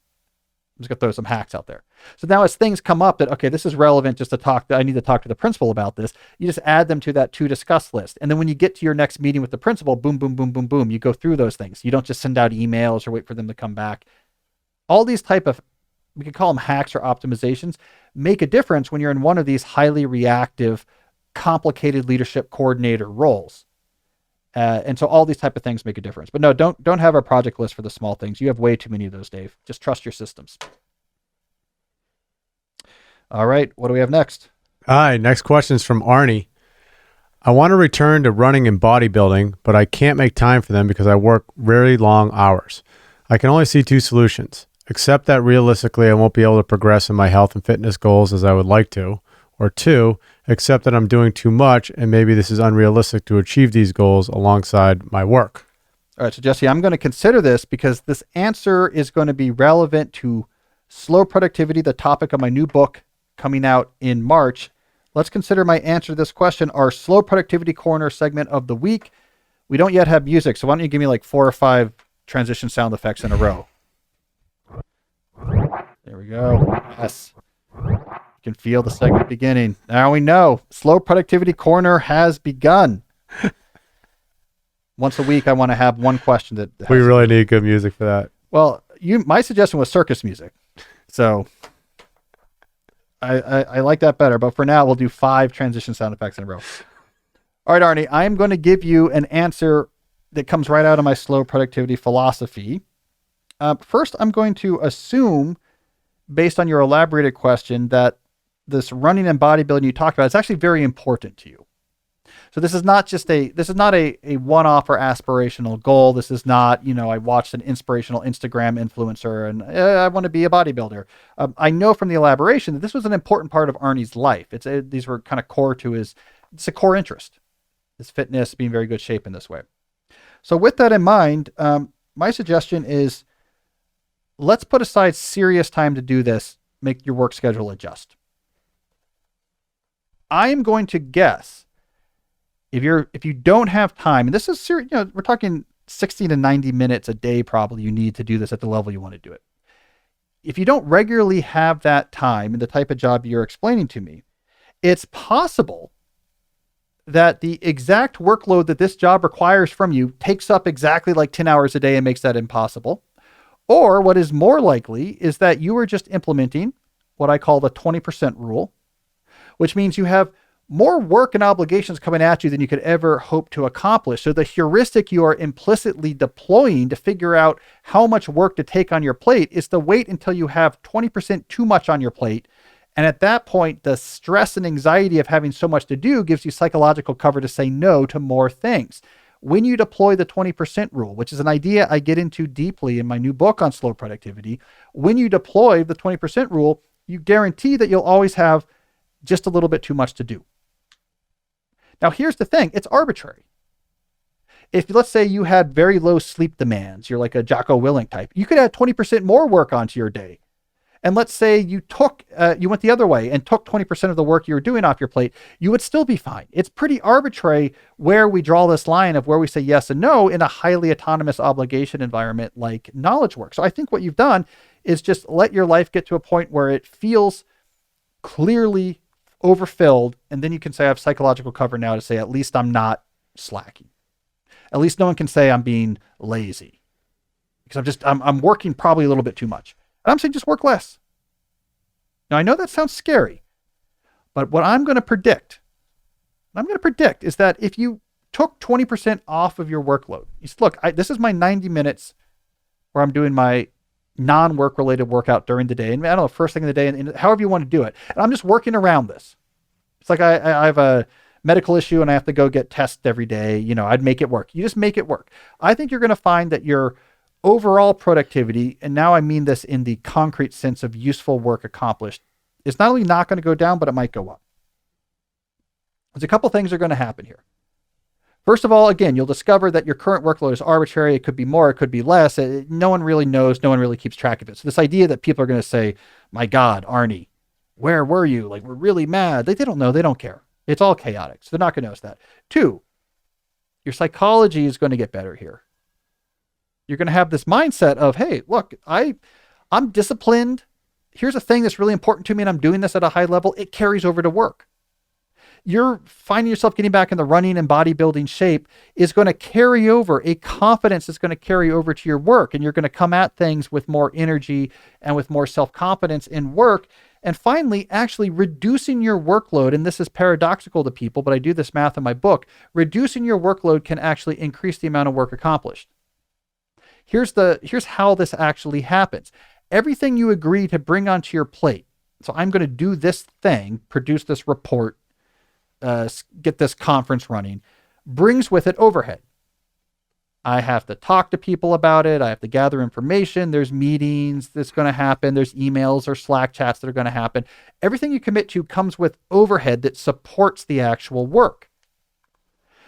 I'm just going to throw some hacks out there. So now as things come up that, okay, this is relevant just to talk, I need to talk to the principal about this, you just add them to that to discuss list. And then when you get to your next meeting with the principal, boom, boom, boom, boom, boom, you go through those things. You don't just send out emails or wait for them to come back. All these type of, we could call them hacks or optimizations, make a difference when you're in one of these highly reactive, complicated leadership coordinator roles. And so all these type of things make a difference. But no, don't have a project list for the small things. You have way too many of those, Dave. Just trust your systems. All right, what do we have next? All right, next question is from Arnie. I want to return to running and bodybuilding, but I can't make time for them because I work really long hours. I can only see 2 solutions. Accept that realistically I won't be able to progress in my health and fitness goals as I would like to. Or 2, accept that I'm doing too much and maybe this is unrealistic to achieve these goals alongside my work. All right, so Jesse, I'm going to consider this because this answer is going to be relevant to slow productivity, the topic of my new book coming out in March. Let's consider my answer to this question, our slow productivity corner segment of the week. We don't yet have music, so why don't you give me like 4 or 5 transition sound effects in a row. There we go. Yes. You can feel the segment beginning. Now we know slow productivity corner has begun. Once a week, I want to have one question that we really need good music for that. Well, my suggestion was circus music. So I like that better, but for now we'll do 5 transition sound effects in a row. All right, Arnie, I'm going to give you an answer that comes right out of my slow productivity philosophy. First, I'm going to assume, based on your elaborated question, that this running and bodybuilding you talked about is actually very important to you. So this is not a one-off or aspirational goal. This is not, I watched an inspirational Instagram influencer and I want to be a bodybuilder. I know from the elaboration that this was an important part of Arnie's life. These were kind of core to it's a core interest, his fitness, being in very good shape in this way. So with that in mind, my suggestion is let's put aside serious time to do this, make your work schedule adjust. I am going to guess if you don't have time, and this is serious, we're talking 60 to 90 minutes a day probably you need to do this at the level you want to do it. If you don't regularly have that time in the type of job you're explaining to me, it's possible that the exact workload that this job requires from you takes up exactly like 10 hours a day and makes that impossible. Or what is more likely is that you are just implementing what I call the 20% rule, which means you have more work and obligations coming at you than you could ever hope to accomplish. So the heuristic you are implicitly deploying to figure out how much work to take on your plate is to wait until you have 20% too much on your plate. And at that point, the stress and anxiety of having so much to do gives you psychological cover to say no to more things. When you deploy the 20% rule, which is an idea I get into deeply in my new book on slow productivity, when you deploy the 20% rule, you guarantee that you'll always have just a little bit too much to do. Now, here's the thing. It's arbitrary. If, let's say, you had very low sleep demands, you're like a Jocko Willink type, you could add 20% more work onto your day. And let's say you went the other way and took 20% of the work you were doing off your plate, you would still be fine. It's pretty arbitrary where we draw this line of where we say yes and no in a highly autonomous obligation environment like knowledge work. So I think what you've done is just let your life get to a point where it feels clearly overfilled. And then you can say, I have psychological cover now to say, at least I'm not slacking. At least no one can say I'm being lazy because I'm working probably a little bit too much. And I'm saying just work less. Now I know that sounds scary, but what I'm going to predict is that if you took 20% off of your workload, you said, look, this is my 90 minutes where I'm doing my non-work related workout during the day. And I don't know, first thing in the day and however you want to do it. And I'm just working around this. It's like I have a medical issue and I have to go get tests every day. I'd make it work. You just make it work. I think you're going to find that your overall productivity, and now I mean this in the concrete sense of useful work accomplished, is not only not going to go down, but it might go up. There's a couple things are going to happen here. First of all, again, you'll discover that your current workload is arbitrary. It could be more, it could be less. No one really knows. No one really keeps track of it. So this idea that people are going to say, my God, Arnie, where were you? Like, we're really mad. They don't know. They don't care. It's all chaotic. So they're not going to notice that. 2, your psychology is going to get better here. You're going to have this mindset of, hey, look, I'm disciplined. Here's a thing that's really important to me, and I'm doing this at a high level. It carries over to work. You're finding yourself getting back in the running and bodybuilding shape is going to carry over. A confidence is going to carry over to your work, and you're going to come at things with more energy and with more self-confidence in work. And finally, actually reducing your workload, and this is paradoxical to people, but I do this math in my book, reducing your workload can actually increase the amount of work accomplished. Here's how this actually happens. Everything you agree to bring onto your plate. So I'm going to do this thing, produce this report, get this conference running, brings with it overhead. I have to talk to people about it. I have to gather information. There's meetings that's going to happen. There's emails or Slack chats that are going to happen. Everything you commit to comes with overhead that supports the actual work.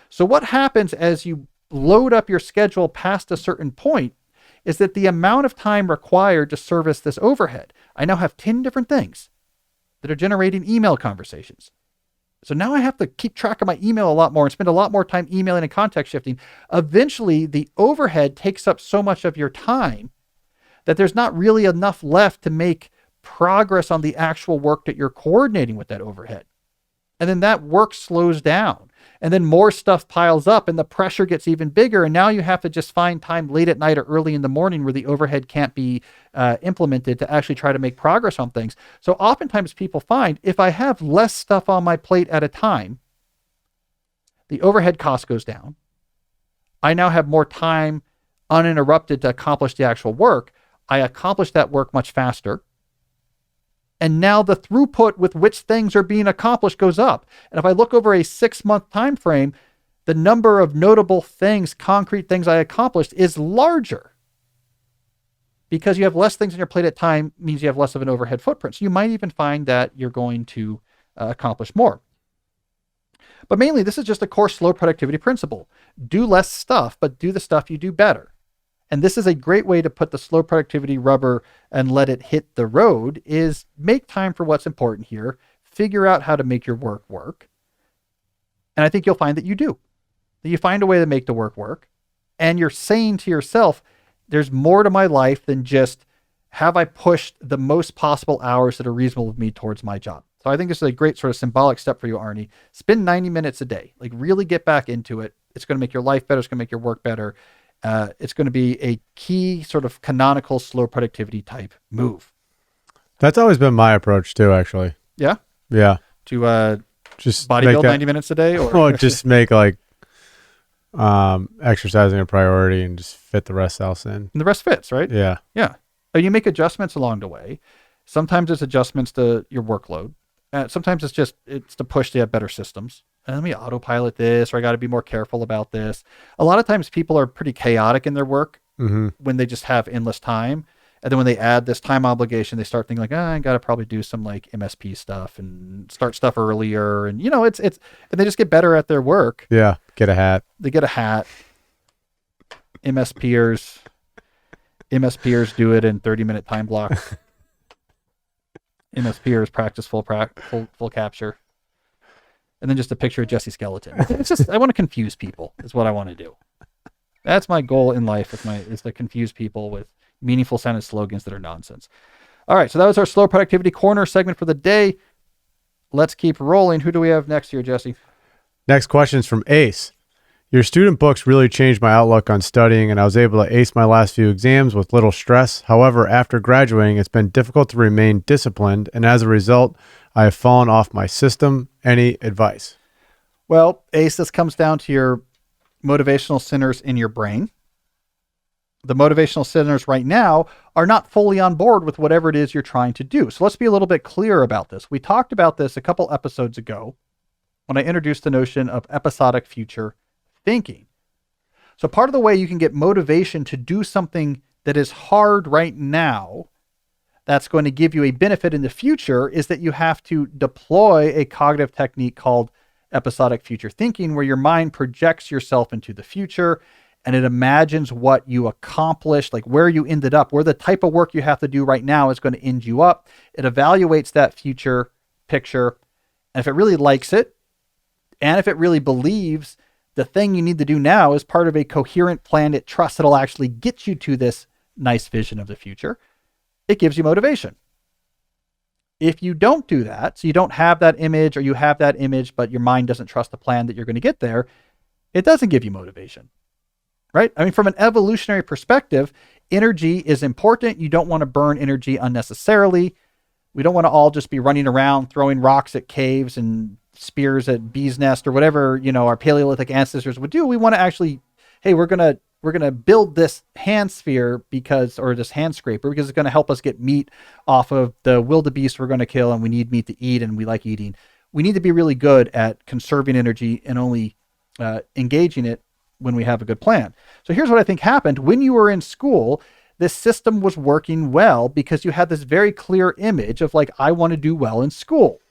So what happens as you load up your schedule past a certain point is that the amount of time required to service this overhead, I now have 10 different things that are generating email conversations. So now I have to keep track of my email a lot more and spend a lot more time emailing and context shifting. Eventually, the overhead takes up so much of your time that there's not really enough left to make progress on the actual work that you're coordinating with that overhead. And then that work slows down. And then more stuff piles up and the pressure gets even bigger. And now you have to just find time late at night or early in the morning where the overhead can't be implemented to actually try to make progress on things. So oftentimes people find if I have less stuff on my plate at a time, the overhead cost goes down. I now have more time uninterrupted to accomplish the actual work. I accomplish that work much faster. And now the throughput with which things are being accomplished goes up. And if I look over a 6-month time frame, the number of notable things, concrete things I accomplished is larger. Because you have less things on your plate at time means you have less of an overhead footprint. So you might even find that you're going to accomplish more. But mainly, this is just a core slow productivity principle. Do less stuff, but do the stuff you do better. And this is a great way to put the slow productivity rubber and let it hit the road is make time for what's important here. Figure out how to make your work work. And I think you'll find that you do. That you find a way to make the work work. And you're saying to yourself, there's more to my life than just have I pushed the most possible hours that are reasonable with me towards my job. So I think this is a great sort of symbolic step for you, Arnie. Spend 90 minutes a day. Like really get back into it. It's going to make your life better. It's going to make your work better. It's going to be a key sort of canonical slow productivity type move. That's always been my approach too, actually. Yeah? Yeah. To just bodybuild 90 minutes a day? Or just make like exercising a priority and just fit the rest else in. And the rest fits, right? Yeah. Yeah. And you make adjustments along the way. Sometimes it's adjustments to your workload. Sometimes it's to push to have better systems. Let me autopilot this, or I got to be more careful about this. A lot of times people are pretty chaotic in their work when they just have endless time. And then when they add this time obligation, they start thinking like, I got to probably do some like MSP stuff and start stuff earlier. And and they just get better at their work. Yeah. Get a hat. They get a hat. MSPers do it in 30-minute time blocks. Spears practice full capture. And then just a picture of Jesse Skeleton. It's just, I want to confuse people is what I want to do. That's my goal in life is to confuse people with meaningful sounding slogans that are nonsense. All right, so that was our slow productivity corner segment for the day. Let's keep rolling. Who do we have next here, Jesse? Next question is from Ace. Your student books really changed my outlook on studying, and I was able to ace my last few exams with little stress. However, after graduating, it's been difficult to remain disciplined, and as a result, I have fallen off my system. Any advice? Well, Ace, this comes down to your motivational centers in your brain. The motivational centers right now are not fully on board with whatever it is you're trying to do. So let's be a little bit clear about this. We talked about this a couple episodes ago when I introduced the notion of episodic future thinking. So part of the way you can get motivation to do something that is hard right now, that's going to give you a benefit in the future, is that you have to deploy a cognitive technique called episodic future thinking, where your mind projects yourself into the future and it imagines what you accomplished, like where you ended up, where the type of work you have to do right now is going to end you up. It evaluates that future picture. And if it really likes it, and if it really believes the thing you need to do now is part of a coherent plan it trusts it'll actually get you to this nice vision of the future, it gives you motivation. If you don't do that, so you don't have that image, or you have that image, but your mind doesn't trust the plan that you're going to get there, it doesn't give you motivation, right? I mean, from an evolutionary perspective, energy is important. You don't want to burn energy unnecessarily. We don't want to all just be running around throwing rocks at caves and spears at bees' nest or whatever, our Paleolithic ancestors would do. We want to actually, hey, we're going to build this hand sphere or this hand scraper because it's going to help us get meat off of the wildebeest we're going to kill, and we need meat to eat and we like eating. We need to be really good at conserving energy and only engaging it when we have a good plan. So here's what I think happened. When you were in school, this system was working well because you had this very clear image of like, I want to do well in school.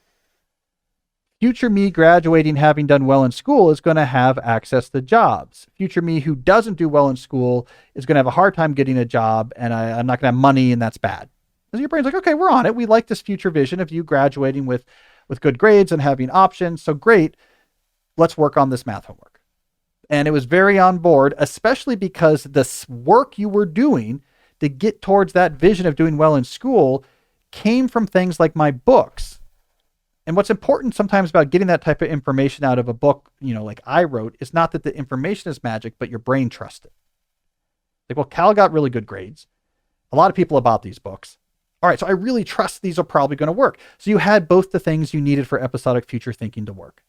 Future me graduating, having done well in school, is going to have access to jobs. Future me who doesn't do well in school is going to have a hard time getting a job, and I'm not going to have money, and that's bad. So your brain's like, okay, we're on it. We like this future vision of you graduating with good grades and having options. So great. Let's work on this math homework. And it was very on board, especially because the work you were doing to get towards that vision of doing well in school came from things like my books. And what's important sometimes about getting that type of information out of a book, like I wrote, is not that the information is magic, but your brain trusts it. Like, well, Cal got really good grades. A lot of people bought these books. All right, so I really trust these are probably going to work. So you had both the things you needed for episodic future thinking to work.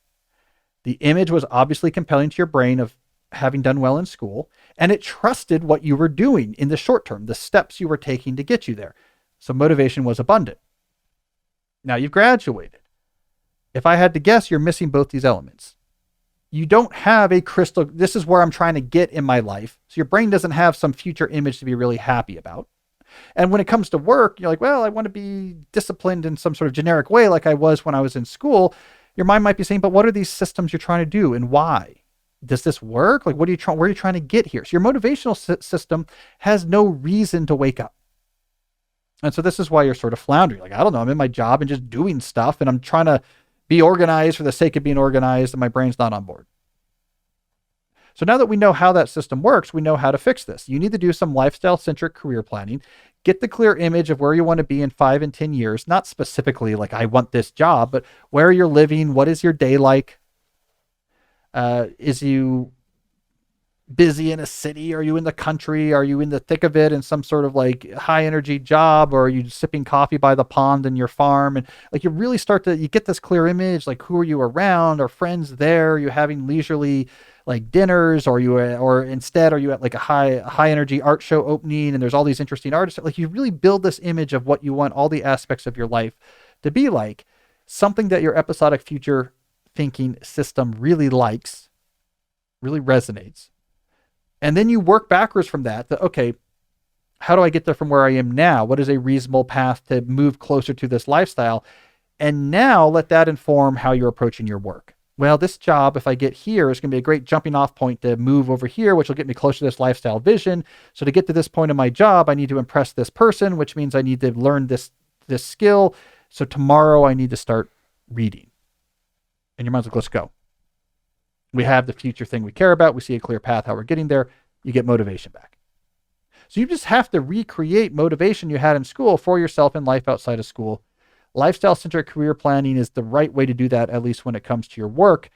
The image was obviously compelling to your brain of having done well in school, and it trusted what you were doing in the short term, the steps you were taking to get you there. So motivation was abundant. Now you've graduated. If I had to guess, you're missing both these elements. You don't have this is where I'm trying to get in my life. So your brain doesn't have some future image to be really happy about. And when it comes to work, you're like, well, I want to be disciplined in some sort of generic way like I was when I was in school. Your mind might be saying, but what are these systems you're trying to do and why? Does this work? Like, where are you trying to get here? So your motivational system has no reason to wake up. And so this is why you're sort of floundering. Like, I don't know, I'm in my job and just doing stuff, and I'm trying to be organized for the sake of being organized, and my brain's not on board. So now that we know how that system works, we know how to fix this. You need to do some lifestyle-centric career planning. Get the clear image of where you want to be in 5 and 10 years, not specifically like I want this job, but where you're living, what is your day like? Is you busy in a city? Are you in the country? Are you in the thick of it in some sort of like high energy job? Or are you sipping coffee by the pond in your farm? And like you really you get this clear image, like who are you around? Are friends there? Are you having leisurely like dinners? Or instead, are you at like a high energy art show opening and there's all these interesting artists? Like you really build this image of what you want all the aspects of your life to be like, something that your episodic future thinking system really likes, really resonates. And then you work backwards from that, okay, how do I get there from where I am now? What is a reasonable path to move closer to this lifestyle? And now let that inform how you're approaching your work. Well, this job, if I get here, is going to be a great jumping off point to move over here, which will get me closer to this lifestyle vision. So to get to this point in my job, I need to impress this person, which means I need to learn this skill. So tomorrow I need to start reading. And your mind's like, let's go. We have the future thing we care about. We see a clear path how we're getting there. You get motivation back. So you just have to recreate motivation you had in school for yourself in life outside of school. Lifestyle-centric career planning is the right way to do that, at least when it comes to your work.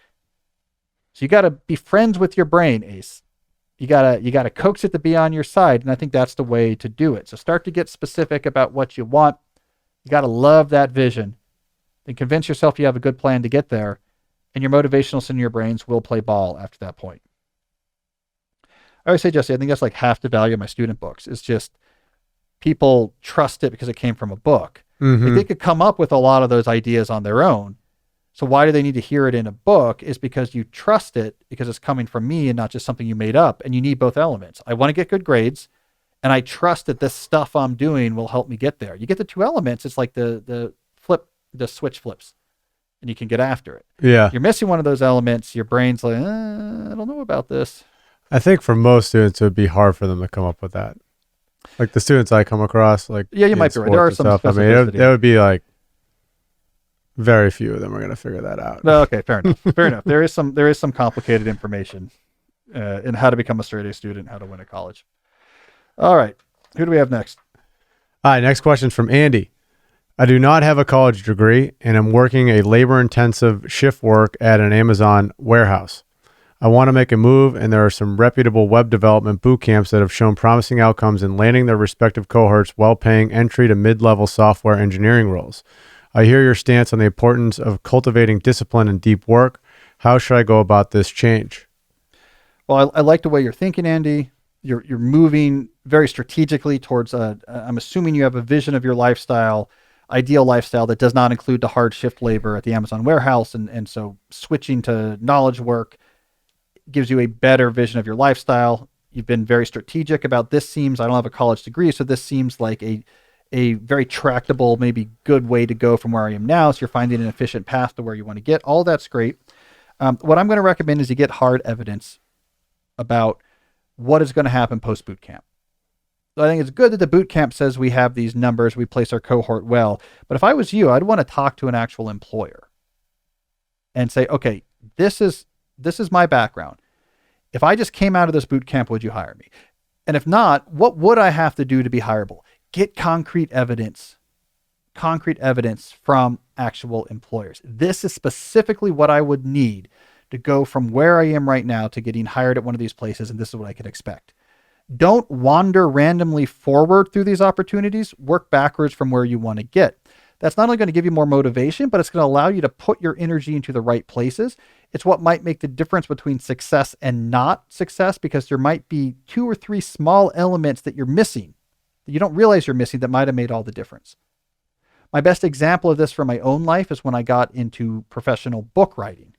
So you got to be friends with your brain, Ace. You gotta coax it to be on your side, and I think that's the way to do it. So start to get specific about what you want. You got to love that vision. Then convince yourself you have a good plan to get there, and your motivational in your brains will play ball after that point. I always say, Jesse, I think that's like half the value of my student books. It's just people trust it because it came from a book. Mm-hmm. Like they could come up with a lot of those ideas on their own. So why do they need to hear it in a book? Is because you trust it because it's coming from me and not just something you made up. And you need both elements. I want to get good grades, and I trust that this stuff I'm doing will help me get there. You get the two elements. It's like the switch flips, and you can get after it. Yeah. You're missing one of those elements. Your brain's like, I don't know about this. I think for most students, it would be hard for them to come up with that. Like the students I come across, like Yeah, you might be right. There are some stuff, I mean, specificity. it would be like very few of them are going to figure that out. No, okay, fair enough. Fair enough. There is some complicated information in how to become a straight A student, how to win at college. All right, who do we have next? All right, next question from Andy. I do not have a college degree, and I'm working a labor-intensive shift work at an Amazon warehouse. I want to make a move, and there are some reputable web development boot camps that have shown promising outcomes in landing their respective cohorts while paying entry to mid-level software engineering roles. I hear your stance on the importance of cultivating discipline and deep work. How should I go about this change? Well, I like the way you're thinking, Andy. You're moving very strategically towards I'm assuming you have a vision of your lifestyle, ideal lifestyle that does not include the hard shift labor at the Amazon warehouse. And so switching to knowledge work gives you a better vision of your lifestyle. You've been very strategic about this. I don't have a college degree, so this seems like a very tractable, maybe good way to go from where I am now. So you're finding an efficient path to where you want to get. All that's great. What I'm going to recommend is you get hard evidence about what is going to happen post boot camp. So I think it's good that the boot camp says we have these numbers, we place our cohort well. But if I was you, I'd want to talk to an actual employer and say, okay, this is my background. If I just came out of this boot camp, would you hire me? And if not, what would I have to do to be hireable? Get concrete evidence from actual employers. This is specifically what I would need to go from where I am right now to getting hired at one of these places, and this is what I can expect. Don't wander randomly forward through these opportunities. Work backwards from where you want to get. That's not only going to give you more motivation, but it's going to allow you to put your energy into the right places. It's what might make the difference between success and not success, because there might be 2 or 3 small elements that you're missing, that you don't realize you're missing, that might have made all the difference. My best example of this from my own life is when I got into professional book writing.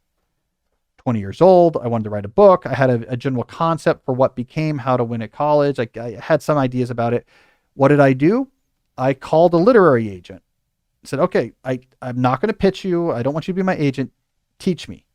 20 years old, I wanted to write a book. I had a general concept for what became How to Win at College. I had some ideas about it. What did I do? I called a literary agent. I said, okay, I'm not going to pitch you. I don't want you to be my agent. Teach me.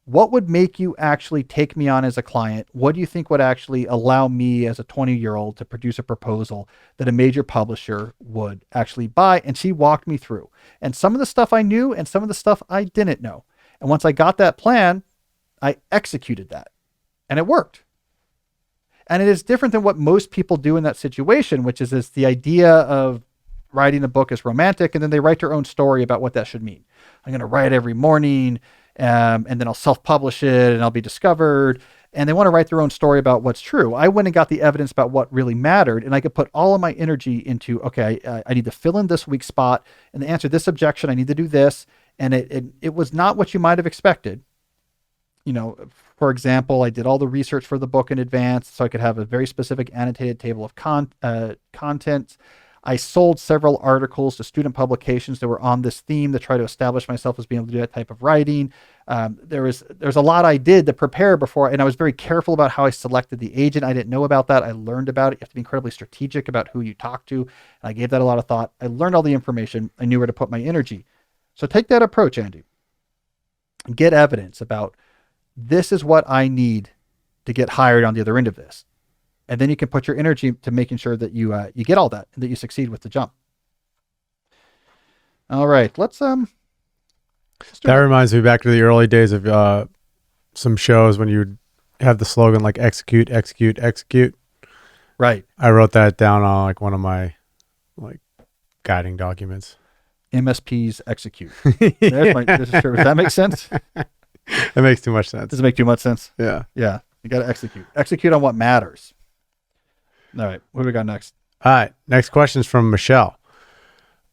What would make you actually take me on as a client? What do you think would actually allow me as a 20-year-old to produce a proposal that a major publisher would actually buy? And she walked me through. And some of the stuff I knew and some of the stuff I didn't know. And once I got that plan, I executed that. And it worked. And it is different than what most people do in that situation, which is this, the idea of writing a book is romantic, and then they write their own story about what that should mean. I'm going to write every morning, and then I'll self-publish it, and I'll be discovered. And they want to write their own story about what's true. I went and got the evidence about what really mattered, and I could put all of my energy into, okay, I need to fill in this weak spot, and to answer this objection, I need to do this. And it was not what you might have expected. You know, for example, I did all the research for the book in advance, so I could have a very specific annotated table of contents. I sold several articles to student publications that were on this theme to try to establish myself as being able to do that type of writing. There's a lot I did to prepare before, and I was very careful about how I selected the agent. I didn't know about that. I learned about it. You have to be incredibly strategic about who you talk to. And I gave that a lot of thought. I learned all the information. I knew where to put my energy. So take that approach, Andy. Get evidence about, this is what I need to get hired on the other end of this. And then you can put your energy to making sure that you get all that and that you succeed with the jump. All right. Let's do That reminds me back to the early days of some shows when you have the slogan like execute, execute, execute. right. I wrote that down on like one of my like guiding documents. MSPs execute. There's my. Does that make sense? It makes too much sense. Does it make too much sense? Yeah. Yeah. You got to execute. Execute on what matters. All right. What do we got next? All right. Next question is from Michelle.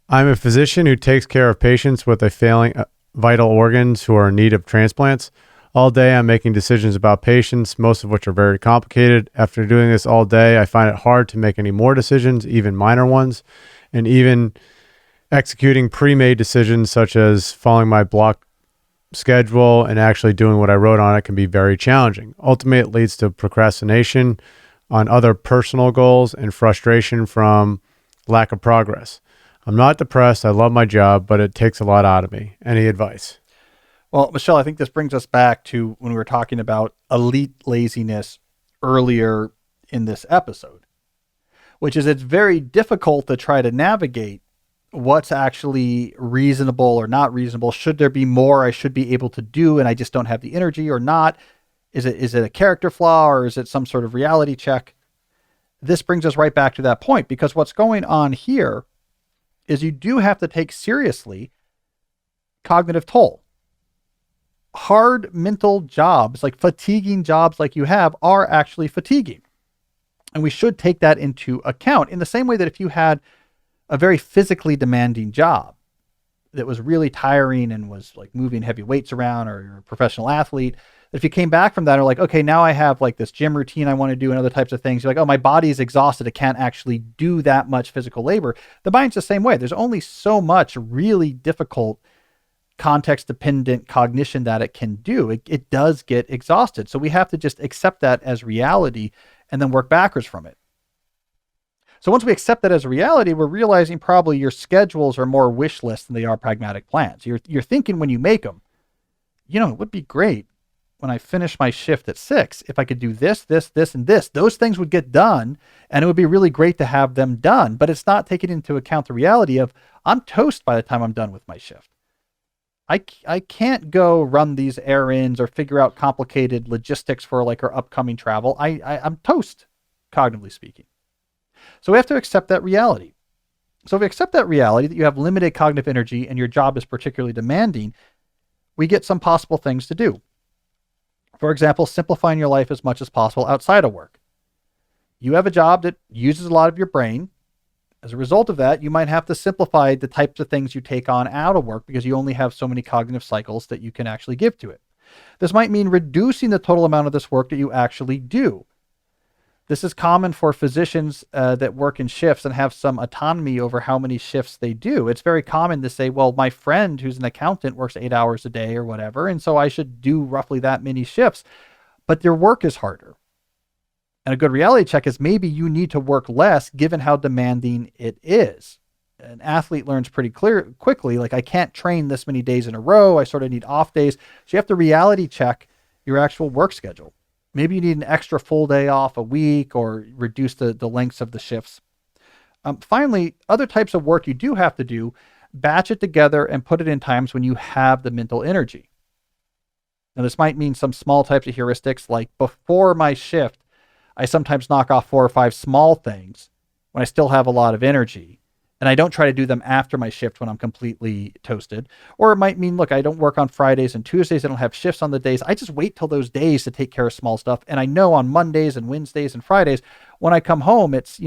I'm a physician who takes care of patients with a failing vital organs who are in need of transplants. All day, I'm making decisions about patients, most of which are very complicated. After doing this all day, I find it hard to make any more decisions, even minor ones, and even executing pre-made decisions such as following my block schedule and actually doing what I wrote on it can be very challenging. Ultimately, it leads to procrastination on other personal goals and frustration from lack of progress. I'm not depressed. I love my job, but it takes a lot out of me. Any advice? Well, Michelle, I think this brings us back to when we were talking about elite laziness earlier in this episode, which is it's very difficult to try to navigate what's actually reasonable or not reasonable. Should there be more I should be able to do and I just don't have the energy or not? Is it a character flaw or is it some sort of reality check? This brings us right back to that point because what's going on here is you do have to take seriously cognitive toll. Hard mental jobs, like fatiguing jobs like you have, are actually fatiguing. And we should take that into account in the same way that if you had a very physically demanding job that was really tiring and was like moving heavy weights around, or you're a professional athlete, if you came back from that and are like, okay, now I have like this gym routine I want to do and other types of things, you're like, oh, my body is exhausted. It can't actually do that much physical labor. The mind's the same way. There's only so much really difficult context dependent cognition that it can do. It does get exhausted. So we have to just accept that as reality and then work backwards from it. So once we accept that as a reality, we're realizing probably your schedules are more wish lists than they are pragmatic plans. You're thinking when you make them, it would be great when I finish my shift at 6, if I could do this, this, this, and this. Those things would get done, and it would be really great to have them done. But it's not taking into account the reality of I'm toast by the time I'm done with my shift. I can't go run these errands or figure out complicated logistics for like our upcoming travel. I'm toast, cognitively speaking. So we have to accept that reality. So if we accept that reality that you have limited cognitive energy and your job is particularly demanding, we get some possible things to do. For example, simplifying your life as much as possible outside of work. You have a job that uses a lot of your brain. As a result of that, you might have to simplify the types of things you take on out of work because you only have so many cognitive cycles that you can actually give to it. This might mean reducing the total amount of this work that you actually do. This is common for physicians that work in shifts and have some autonomy over how many shifts they do. It's very common to say, well, my friend who's an accountant works 8 hours a day or whatever, and so I should do roughly that many shifts. But their work is harder. And a good reality check is maybe you need to work less given how demanding it is. An athlete learns pretty quickly, like I can't train this many days in a row. I sort of need off days. So you have to reality check your actual work schedule. Maybe you need an extra full day off a week or reduce the lengths of the shifts. Finally, other types of work you do have to do, batch it together and put it in times when you have the mental energy. Now, this might mean some small types of heuristics, like before my shift, I sometimes knock off 4 or 5 small things when I still have a lot of energy. And I don't try to do them after my shift when I'm completely toasted. Or it might mean, look, I don't work on Fridays and Tuesdays. I don't have shifts on the days. I just wait till those days to take care of small stuff. And I know on Mondays and Wednesdays and Fridays, when I come home, it's,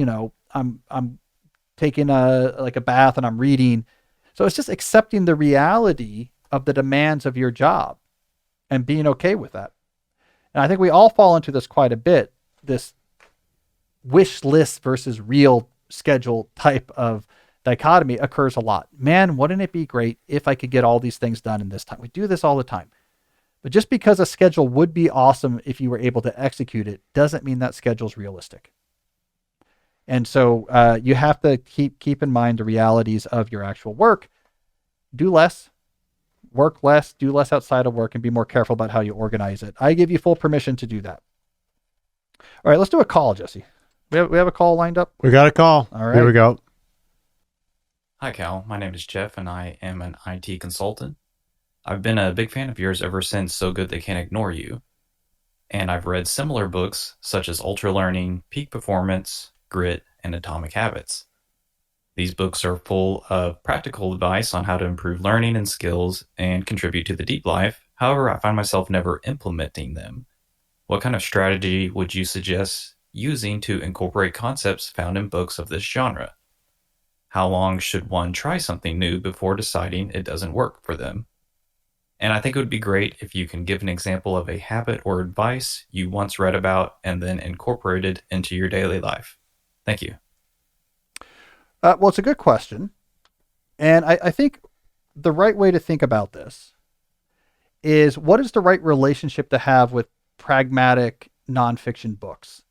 I'm taking a bath and I'm reading. So it's just accepting the reality of the demands of your job and being okay with that. And I think we all fall into this quite a bit, this wish list versus real schedule type of dichotomy occurs a lot. Man, wouldn't it be great if I could get all these things done in this time? We do this all the time. But just because a schedule would be awesome if you were able to execute it doesn't mean that schedule is realistic. And so you have to keep in mind the realities of your actual work. Do less, work less, do less outside of work, and be more careful about how you organize it. I give you full permission to do that. All right, let's do a call, Jesse. We have a call lined up. We got a call. All right. Here we go. Hi, Cal. My name is Jeff, and I am an IT consultant. I've been a big fan of yours ever since So Good They Can't Ignore You, and I've read similar books such as Ultra Learning, Peak Performance, Grit, and Atomic Habits. These books are full of practical advice on how to improve learning and skills and contribute to the deep life. However, I find myself never implementing them. What kind of strategy would you suggest using to incorporate concepts found in books of this genre? How long should one try something new before deciding it doesn't work for them? And I think it would be great if you can give an example of a habit or advice you once read about and then incorporated into your daily life. Thank you. Well, it's a good question. And I think the right way to think about this is what is the right relationship to have with pragmatic nonfiction books?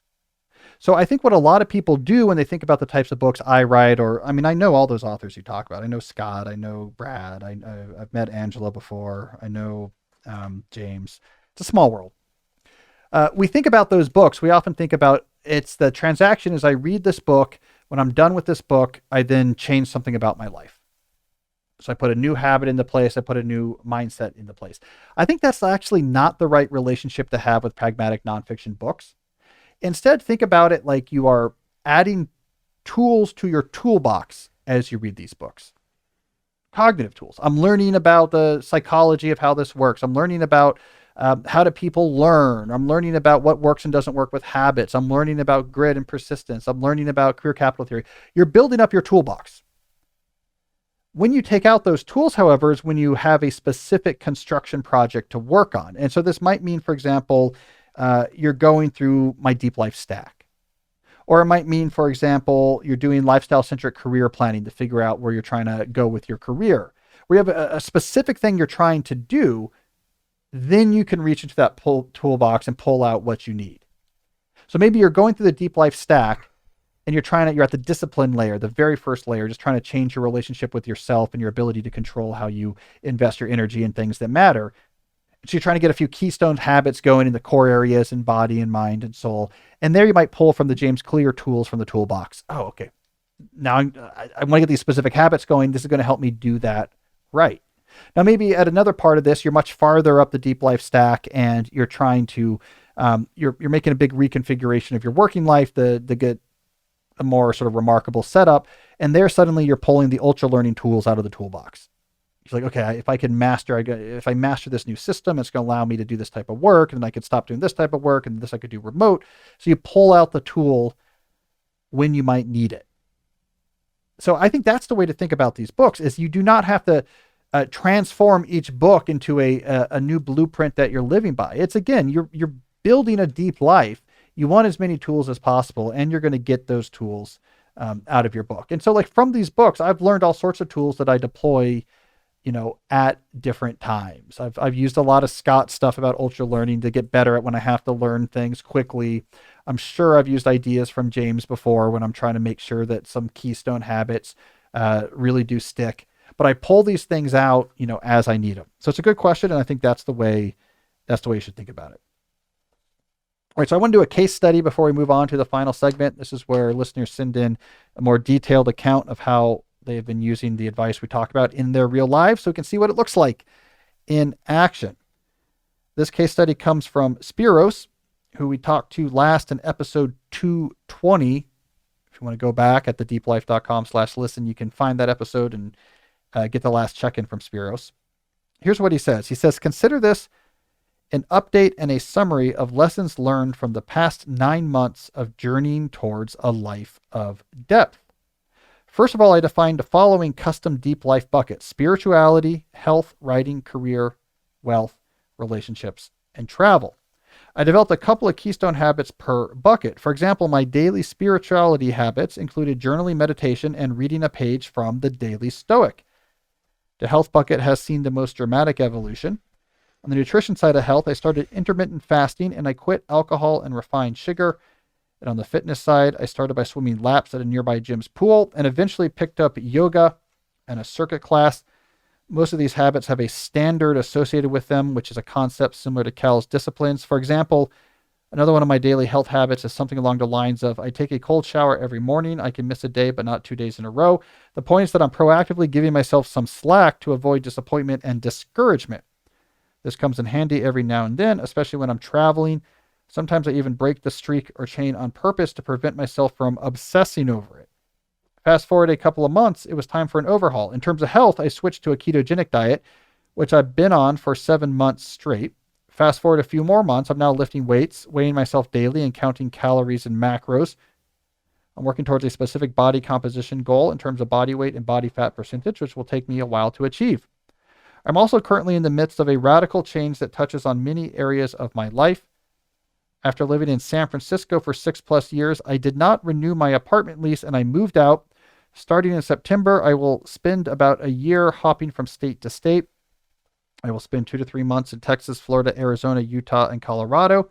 So I think what a lot of people do when they think about the types of books I write, or I mean, I know all those authors you talk about. I know Scott, I know Brad, I've met Angela before, I know James. It's a small world. We think about those books. We often think about it's the transaction is I read this book. When I'm done with this book, I then change something about my life. So I put a new habit into place. I put a new mindset into place. I think that's actually not the right relationship to have with pragmatic nonfiction books. Instead, think about it like you are adding tools to your toolbox as you read these books. Cognitive tools. I'm learning about the psychology of how this works. I'm learning about how do people learn. I'm learning about what works and doesn't work with habits. I'm learning about grit and persistence. I'm learning about career capital theory. You're building up your toolbox. When you take out those tools, however, is when you have a specific construction project to work on. And so this might mean, for example, you're going through my deep life stack. Or it might mean, for example, you're doing lifestyle centric career planning to figure out where you're trying to go with your career. Where you have a specific thing you're trying to do, then you can reach into that toolbox and pull out what you need. So maybe you're going through the deep life stack and you're at the discipline layer, the very first layer, just trying to change your relationship with yourself and your ability to control how you invest your energy in things that matter. So you're trying to get a few keystone habits going in the core areas in body and mind and soul. And there you might pull from the James Clear tools from the toolbox. Oh, okay. Now I want to get these specific habits going. This is going to help me do that right. Now, maybe at another part of this, you're much farther up the deep life stack and you're trying to, you're making a big reconfiguration of your working life to get a more sort of remarkable setup. And there suddenly you're pulling the ultra learning tools out of the toolbox. It's like, okay, if I master this new system, it's going to allow me to do this type of work, and then I could stop doing this type of work, and this I could do remote. So you pull out the tool when you might need it. So I think that's the way to think about these books: is you do not have to transform each book into a new blueprint that you're living by. It's again, you're building a deep life. You want as many tools as possible, and you're going to get those tools out of your book. And so, like from these books, I've learned all sorts of tools that I deploy at different times. I've used a lot of Scott stuff about ultra learning to get better at when I have to learn things quickly. I'm sure I've used ideas from James before when I'm trying to make sure that some keystone habits really do stick. But I pull these things out, as I need them. So it's a good question, and I think that's the way you should think about it. All right, so I want to do a case study before we move on to the final segment. This is where listeners send in a more detailed account of how they have been using the advice we talk about in their real lives so we can see what it looks like in action. This case study comes from Spiros, who we talked to last in episode 220. If you want to go back at thedeeplife.com/listen, you can find that episode and get the last check-in from Spiros. Here's what he says. He says, consider this an update and a summary of lessons learned from the past 9 months of journeying towards a life of depth. First of all, I defined the following custom deep life buckets: spirituality, health, writing, career, wealth, relationships, and travel. I developed a couple of keystone habits per bucket. For example, my daily spirituality habits included journaling, meditation, and reading a page from the Daily Stoic. The health bucket has seen the most dramatic evolution. On the nutrition side of health, I started intermittent fasting and I quit alcohol and refined sugar. And on the fitness side, I started by swimming laps at a nearby gym's pool and eventually picked up yoga and a circuit class. Most of these habits have a standard associated with them, which is a concept similar to Cal's disciplines. For example, Another one of my daily health habits is something along the lines of I take a cold shower every morning. I can miss a day, but not 2 days in a row. The point is that I'm proactively giving myself some slack to avoid disappointment and discouragement. This comes in handy every now and then, especially when I'm traveling. Sometimes I even break the streak or chain on purpose to prevent myself from obsessing over it. Fast forward a couple of months, it was time for an overhaul. In terms of health, I switched to a ketogenic diet, which I've been on for 7 months straight. Fast forward a few more months, I'm now lifting weights, weighing myself daily, and counting calories and macros. I'm working towards a specific body composition goal in terms of body weight and body fat percentage, which will take me a while to achieve. I'm also currently in the midst of a radical change that touches on many areas of my life. After living in San Francisco for 6+ years, I did not renew my apartment lease and I moved out. Starting in September, I will spend about a year hopping from state to state. I will spend 2 to 3 months in Texas, Florida, Arizona, Utah, and Colorado.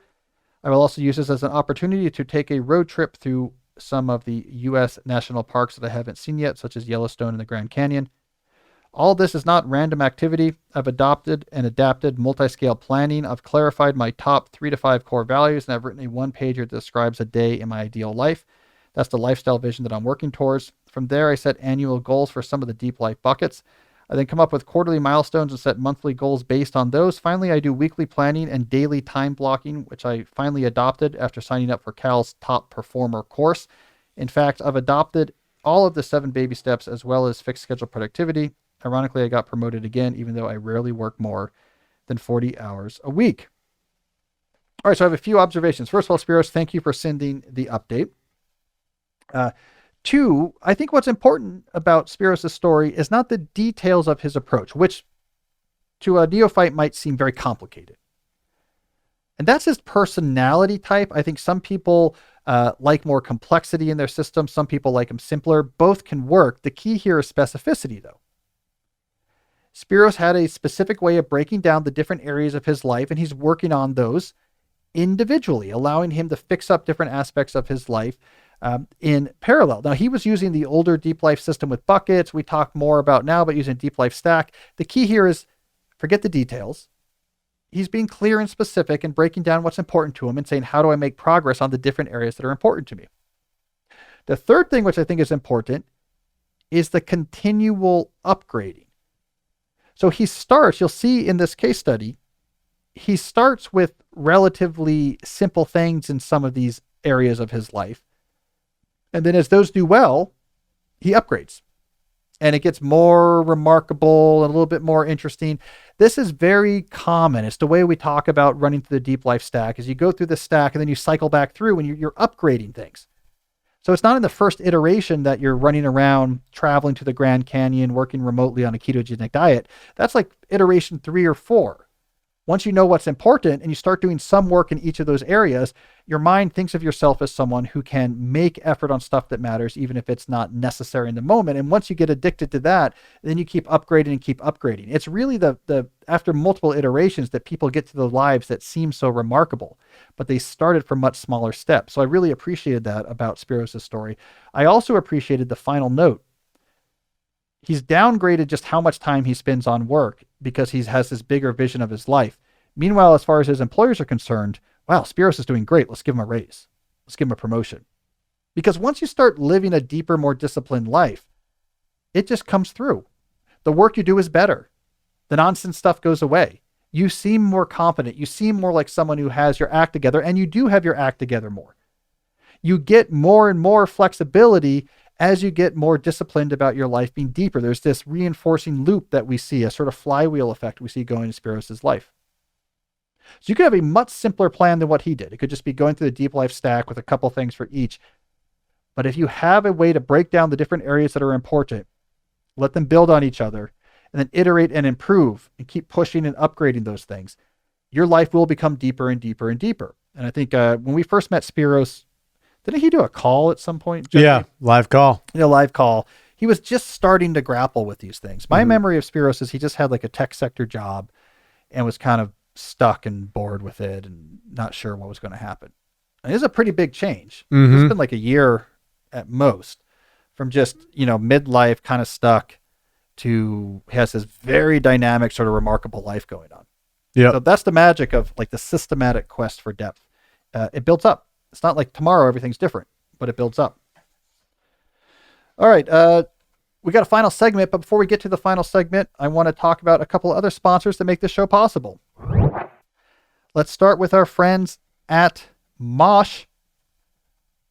I will also use this as an opportunity to take a road trip through some of the U.S. national parks that I haven't seen yet, such as Yellowstone and the Grand Canyon. All this is not random activity. I've adopted and adapted multi-scale planning. I've clarified my top 3 to 5 core values, and I've written a one-pager that describes a day in my ideal life. That's the lifestyle vision that I'm working towards. From there, I set annual goals for some of the deep life buckets. I then come up with quarterly milestones and set monthly goals based on those. Finally, I do weekly planning and daily time blocking, which I finally adopted after signing up for Cal's Top Performer course. In fact, I've adopted all of the 7 baby steps as well as fixed schedule productivity. Ironically, I got promoted again, even though I rarely work more than 40 hours a week. All right, so I have a few observations. First of all, Spiros, thank you for sending the update. 2, I think what's important about Spiros' story is not the details of his approach, which to a neophyte might seem very complicated. And that's his personality type. I think some people like more complexity in their system. Some people like them simpler. Both can work. The key here is specificity, though. Spiros had a specific way of breaking down the different areas of his life, and he's working on those individually, allowing him to fix up different aspects of his life in parallel. Now, he was using the older Deep Life system with buckets. We talk more about now, but using Deep Life Stack. The key here is forget the details. He's being clear and specific and breaking down what's important to him and saying, how do I make progress on the different areas that are important to me? The third thing, which I think is important, is the continual upgrading. So he starts, you'll see in this case study, he starts with relatively simple things in some of these areas of his life. And then as those do well, he upgrades. And it gets more remarkable and a little bit more interesting. This is very common. It's the way we talk about running through the Deep Life Stack, is you go through the stack and then you cycle back through and you're upgrading things. So it's not in the first iteration that you're running around, traveling to the Grand Canyon, working remotely on a ketogenic diet. That's like iteration 3 or 4. Once you know what's important and you start doing some work in each of those areas, your mind thinks of yourself as someone who can make effort on stuff that matters, even if it's not necessary in the moment. And once you get addicted to that, then you keep upgrading and keep upgrading. It's really the after multiple iterations that people get to the lives that seem so remarkable, but they started from much smaller steps. So I really appreciated that about Spiros' story. I also appreciated the final note. He's downgraded just how much time he spends on work because he has this bigger vision of his life. Meanwhile, as far as his employers are concerned, wow, Spiros is doing great. Let's give him a raise. Let's give him a promotion. Because once you start living a deeper, more disciplined life, it just comes through. The work you do is better. The nonsense stuff goes away. You seem more confident. You seem more like someone who has your act together, and you do have your act together more. You get more and more flexibility as you get more disciplined about your life being deeper. There's this reinforcing loop that we see, a sort of flywheel effect we see going to Spiros' life. So you could have a much simpler plan than what he did. It could just be going through the Deep Life Stack with a couple things for each. But if you have a way to break down the different areas that are important, let them build on each other, and then iterate and improve and keep pushing and upgrading those things, your life will become deeper and deeper and deeper. And I think when we first met Spiros, didn't he do a call at some point, Jeffrey? Yeah, live call. Yeah, live call. He was just starting to grapple with these things. My memory of Spiros is he just had like a tech sector job and was kind of stuck and bored with it and not sure what was going to happen. And it is a pretty big change. It's been like a year at most from just, midlife kind of stuck to he has this very dynamic, sort of remarkable life going on. Yeah. So that's the magic of like the systematic quest for depth it builds up. It's not like tomorrow everything's different, but it builds up. All right. We got a final segment, but before we get to the final segment, I want to talk about a couple of other sponsors that make this show possible. Let's start with our friends at Mosh.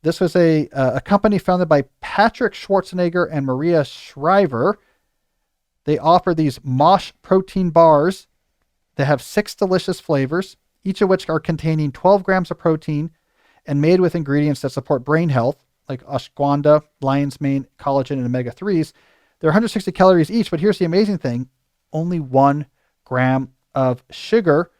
This was a company founded by Patrick Schwarzenegger and Maria Shriver. They offer these Mosh protein bars that have 6 delicious flavors, each of which are containing 12 grams of protein and made with ingredients that support brain health, like ashwagandha, lion's mane, collagen, and omega-3s. They're 160 calories each, but here's the amazing thing. Only 1 gram of sugar.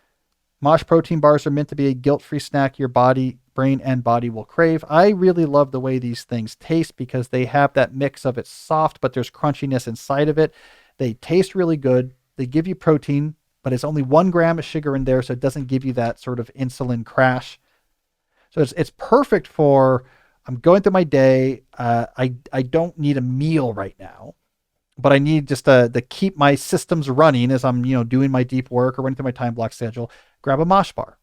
Mosh protein bars are meant to be a guilt-free snack your brain, and body will crave. I really love the way these things taste because they have that mix of it's soft, but there's crunchiness inside of it. They taste really good. They give you protein, but it's only 1 gram of sugar in there, so it doesn't give you that sort of insulin crash. So it's perfect for, I'm going through my day. I don't need a meal right now, but I need just to keep my systems running as I'm doing my deep work or running through my time block schedule. Grab a Mosh bar.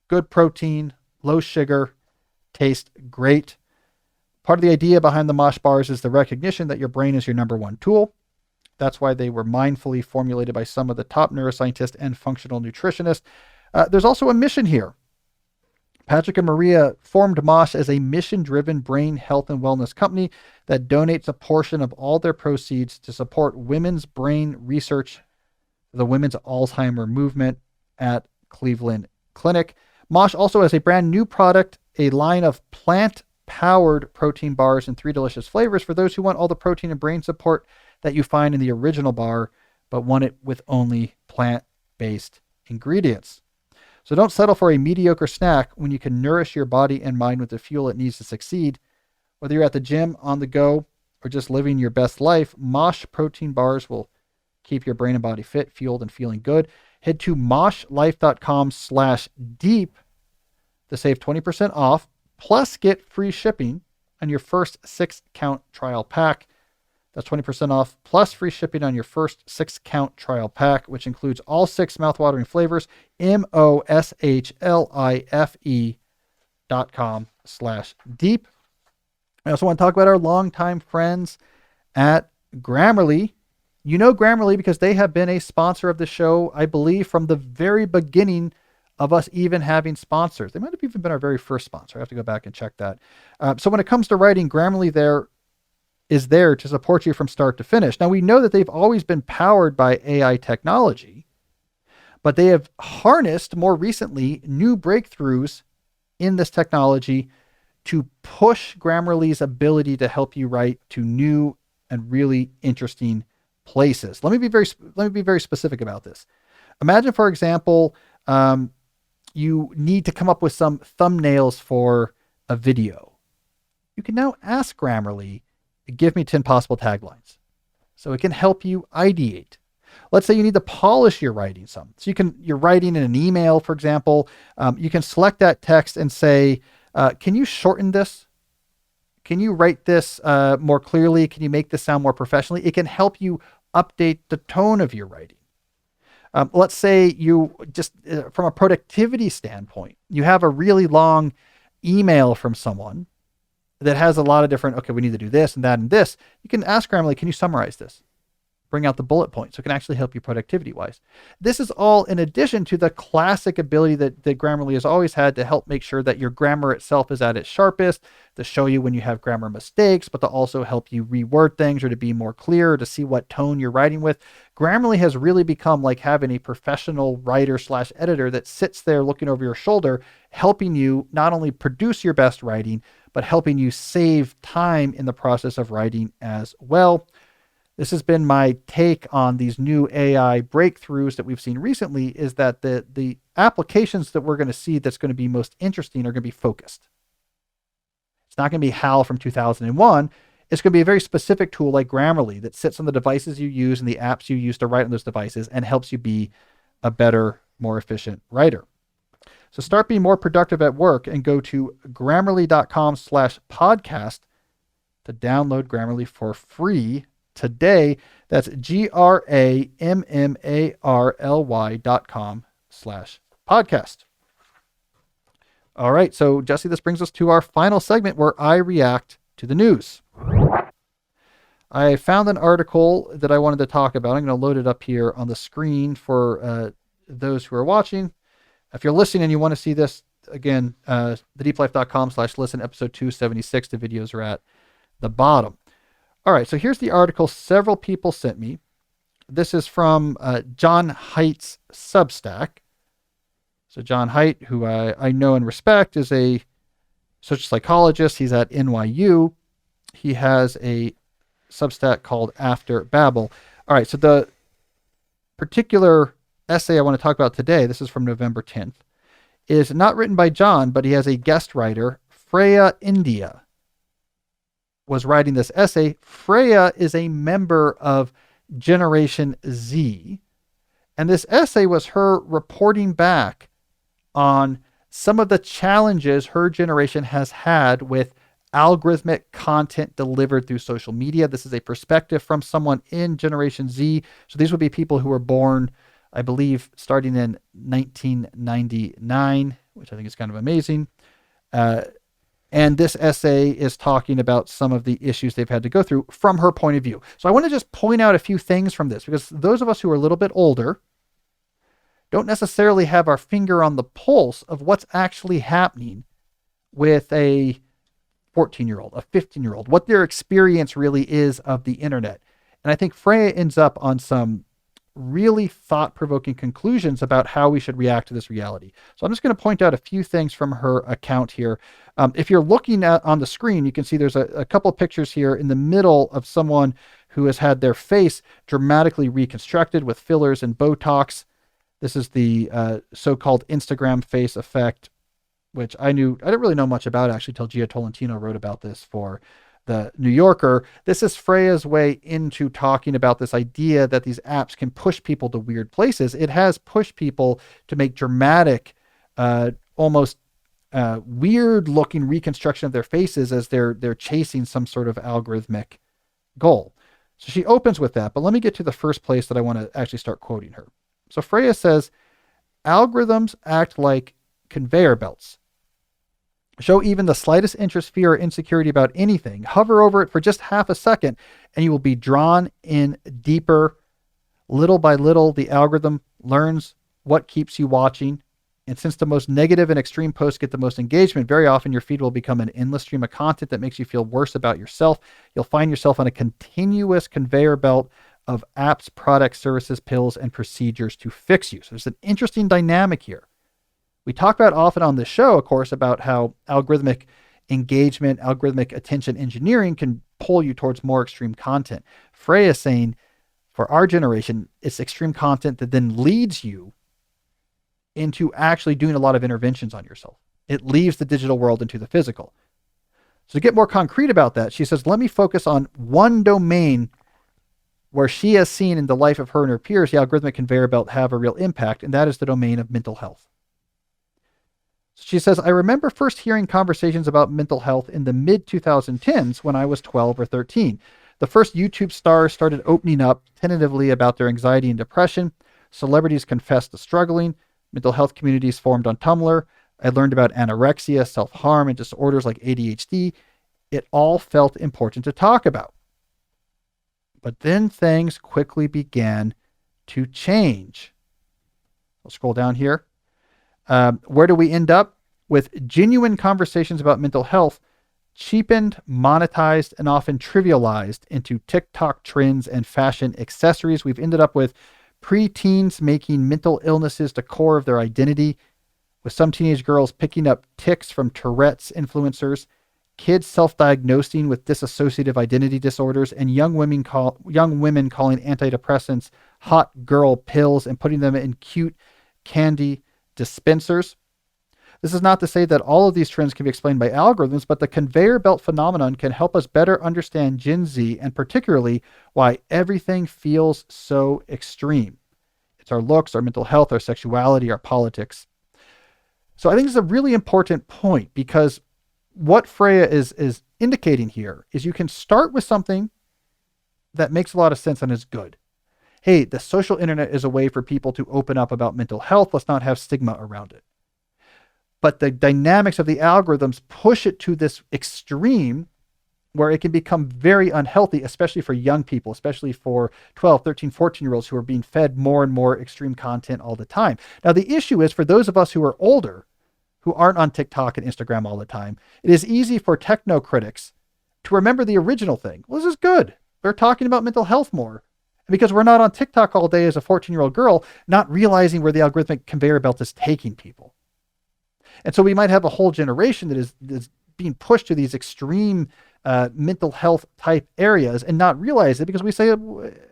Good protein, low sugar, taste great. Part of the idea behind the Mosh bars is the recognition that your brain is your number one tool. That's why they were mindfully formulated by some of the top neuroscientists and functional nutritionists. There's also a mission here. Patrick and Maria formed Mosh as a mission-driven brain health and wellness company that donates a portion of all their proceeds to support women's brain research, the women's Alzheimer movement at Cleveland Clinic. Mosh also has a brand new product, a line of plant-powered protein bars in 3 delicious flavors for those who want all the protein and brain support that you find in the original bar, but want it with only plant-based ingredients. So don't settle for a mediocre snack when you can nourish your body and mind with the fuel it needs to succeed. Whether you're at the gym, on the go, or just living your best life, Mosh protein bars will keep your brain and body fit, fueled, and feeling good. Head to moshlife.com/deep to save 20% off, plus get free shipping on your first 6-count trial pack. That's 20% off plus free shipping on your first 6-count trial pack, which includes all 6 mouthwatering flavors. moshlife.com/deep. I also want to talk about our longtime friends at Grammarly. You know Grammarly because they have been a sponsor of the show, I believe, from the very beginning of us even having sponsors. They might have even been our very first sponsor. I have to go back and check that. So when it comes to writing, Grammarly is there to support you from start to finish. Now, we know that they've always been powered by AI technology, but they have harnessed more recently new breakthroughs in this technology to push Grammarly's ability to help you write to new and really interesting places. Let me be very specific about this. Imagine, for example, you need to come up with some thumbnails for a video. You can now ask Grammarly, give me 10 possible taglines. So it can help you ideate. Let's say you need to polish your writing some. So you're writing in an email, for example. You can select that text and say, can you shorten this? Can you write this more clearly? Can you make this sound more professionally? It can help you update the tone of your writing. Let's say you just, from a productivity standpoint, you have a really long email from someone that has a lot of different, okay, we need to do this and that and this. You can ask Grammarly, can you summarize this? Bring out the bullet points. So it can actually help you productivity wise. This is all in addition to the classic ability that Grammarly has always had to help make sure that your grammar itself is at its sharpest, to show you when you have grammar mistakes, but to also help you reword things or to be more clear, to see what tone you're writing with. Grammarly has really become like having a professional writer/editor that sits there looking over your shoulder, helping you not only produce your best writing, but helping you save time in the process of writing as well. This has been my take on these new AI breakthroughs that we've seen recently, is that the applications that we're going to see that's going to be most interesting are going to be focused. It's not going to be HAL from 2001. It's going to be a very specific tool like Grammarly that sits on the devices you use and the apps you use to write on those devices and helps you be a better, more efficient writer. So start being more productive at work and go to grammarly.com/podcast to download Grammarly for free today. That's grammarly.com/podcast. All right, so Jesse, this brings us to our final segment where I react to the news. I found an article that I wanted to talk about. I'm going to load it up here on the screen for those who are watching. If you're listening and you want to see this, again, thedeeplife.com/listen, episode 276. The videos are at the bottom. All right, so here's the article several people sent me. This is from John Haidt's Substack. So John Haidt, who I know and respect, is a social psychologist. He's at NYU. He has a Substack called After Babel. All right, so the particular essay I want to talk about today, this is from November 10th, is not written by John, but he has a guest writer, Freya India, was writing this essay. Freya is a member of Generation Z, and this essay was her reporting back on some of the challenges her generation has had with algorithmic content delivered through social media. This is a perspective from someone in Generation Z. So these would be people who were born, I believe, starting in 1999, which I think is kind of amazing. And this essay is talking about some of the issues they've had to go through from her point of view. So I want to just point out a few things from this, because those of us who are a little bit older don't necessarily have our finger on the pulse of what's actually happening with a 14-year-old, a 15-year-old, what their experience really is of the internet. And I think Freya ends up on some really thought-provoking conclusions about how we should react to this reality. So I'm just going to point out a few things from her account here. If you're looking at on the screen, you can see there's a couple of pictures here in the middle of someone who has had their face dramatically reconstructed with fillers and Botox. This is the so-called Instagram face effect, which I didn't really know much about actually till Gia Tolentino wrote about this for the New Yorker. This is Freya's way into talking about this idea that these apps can push people to weird places. It has pushed people to make dramatic, almost weird looking reconstruction of their faces as they're chasing some sort of algorithmic goal. So she opens with that, but let me get to the first place that I want to actually start quoting her. So Freya says, algorithms act like conveyor belts. Show even the slightest interest, fear, or insecurity about anything. Hover over it for just half a second, and you will be drawn in deeper. Little by little, the algorithm learns what keeps you watching. And since the most negative and extreme posts get the most engagement, very often your feed will become an endless stream of content that makes you feel worse about yourself. You'll find yourself on a continuous conveyor belt of apps, products, services, pills, and procedures to fix you. So there's an interesting dynamic here. We talk about often on this show, of course, about how algorithmic engagement, algorithmic attention engineering can pull you towards more extreme content. Freya is saying, for our generation, it's extreme content that then leads you into actually doing a lot of interventions on yourself. It leaves the digital world into the physical. So to get more concrete about that, she says, let me focus on one domain where she has seen in the life of her and her peers the algorithmic conveyor belt have a real impact, and that is the domain of mental health. She says, I remember first hearing conversations about mental health in the mid-2010s when I was 12 or 13. The first YouTube stars started opening up tentatively about their anxiety and depression. Celebrities confessed to struggling. Mental health communities formed on Tumblr. I learned about anorexia, self-harm, and disorders like ADHD. It all felt important to talk about. But then things quickly began to change. I'll scroll down here. Where do we end up? With genuine conversations about mental health cheapened, monetized, and often trivialized into TikTok trends and fashion accessories. We've ended up with preteens making mental illnesses the core of their identity, with some teenage girls picking up tics from Tourette's influencers, kids self-diagnosing with dissociative identity disorders, and young women calling antidepressants hot girl pills and putting them in cute candy dispensers. This is not to say that all of these trends can be explained by algorithms, but the conveyor belt phenomenon can help us better understand Gen Z and particularly why everything feels so extreme. It's our looks, our mental health, our sexuality, our politics. So I think this is a really important point, because what Freya is indicating here is you can start with something that makes a lot of sense and is good. Hey, the social internet is a way for people to open up about mental health. Let's not have stigma around it. but the dynamics of the algorithms push it to this extreme where it can become very unhealthy, especially for young people, especially for 12, 13, 14-year-olds who are being fed more and more extreme content all the time. Now, the issue is for those of us who are older, who aren't on TikTok and Instagram all the time, it is easy for techno critics to remember the original thing. Well, this is good. They're talking about mental health more. Because we're not on TikTok all day as a 14-year-old girl, not realizing where the algorithmic conveyor belt is taking people. And so we might have a whole generation that is being pushed to these extreme mental health type areas and not realize it because we say,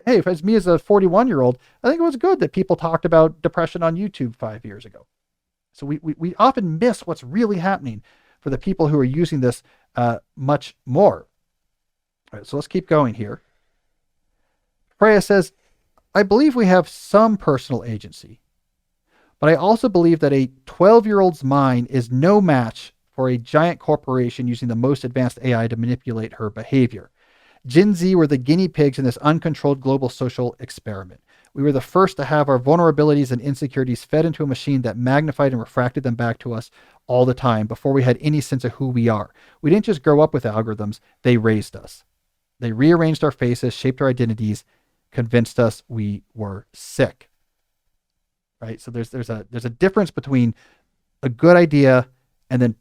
hey, if it's me as a 41-year-old, I think it was good that people talked about depression on YouTube 5 years ago. So we often miss what's really happening for the people who are using this much more. All right, so let's keep going here. Freya says, I believe we have some personal agency, but I also believe that a 12-year-old's mind is no match for a giant corporation using the most advanced AI to manipulate her behavior. Gen Z were the guinea pigs in this uncontrolled global social experiment. We were the first to have our vulnerabilities and insecurities fed into a machine that magnified and refracted them back to us all the time before we had any sense of who we are. We didn't just grow up with algorithms, they raised us. They rearranged our faces, shaped our identities, convinced us we were sick. Right? So there's a difference between a good idea and then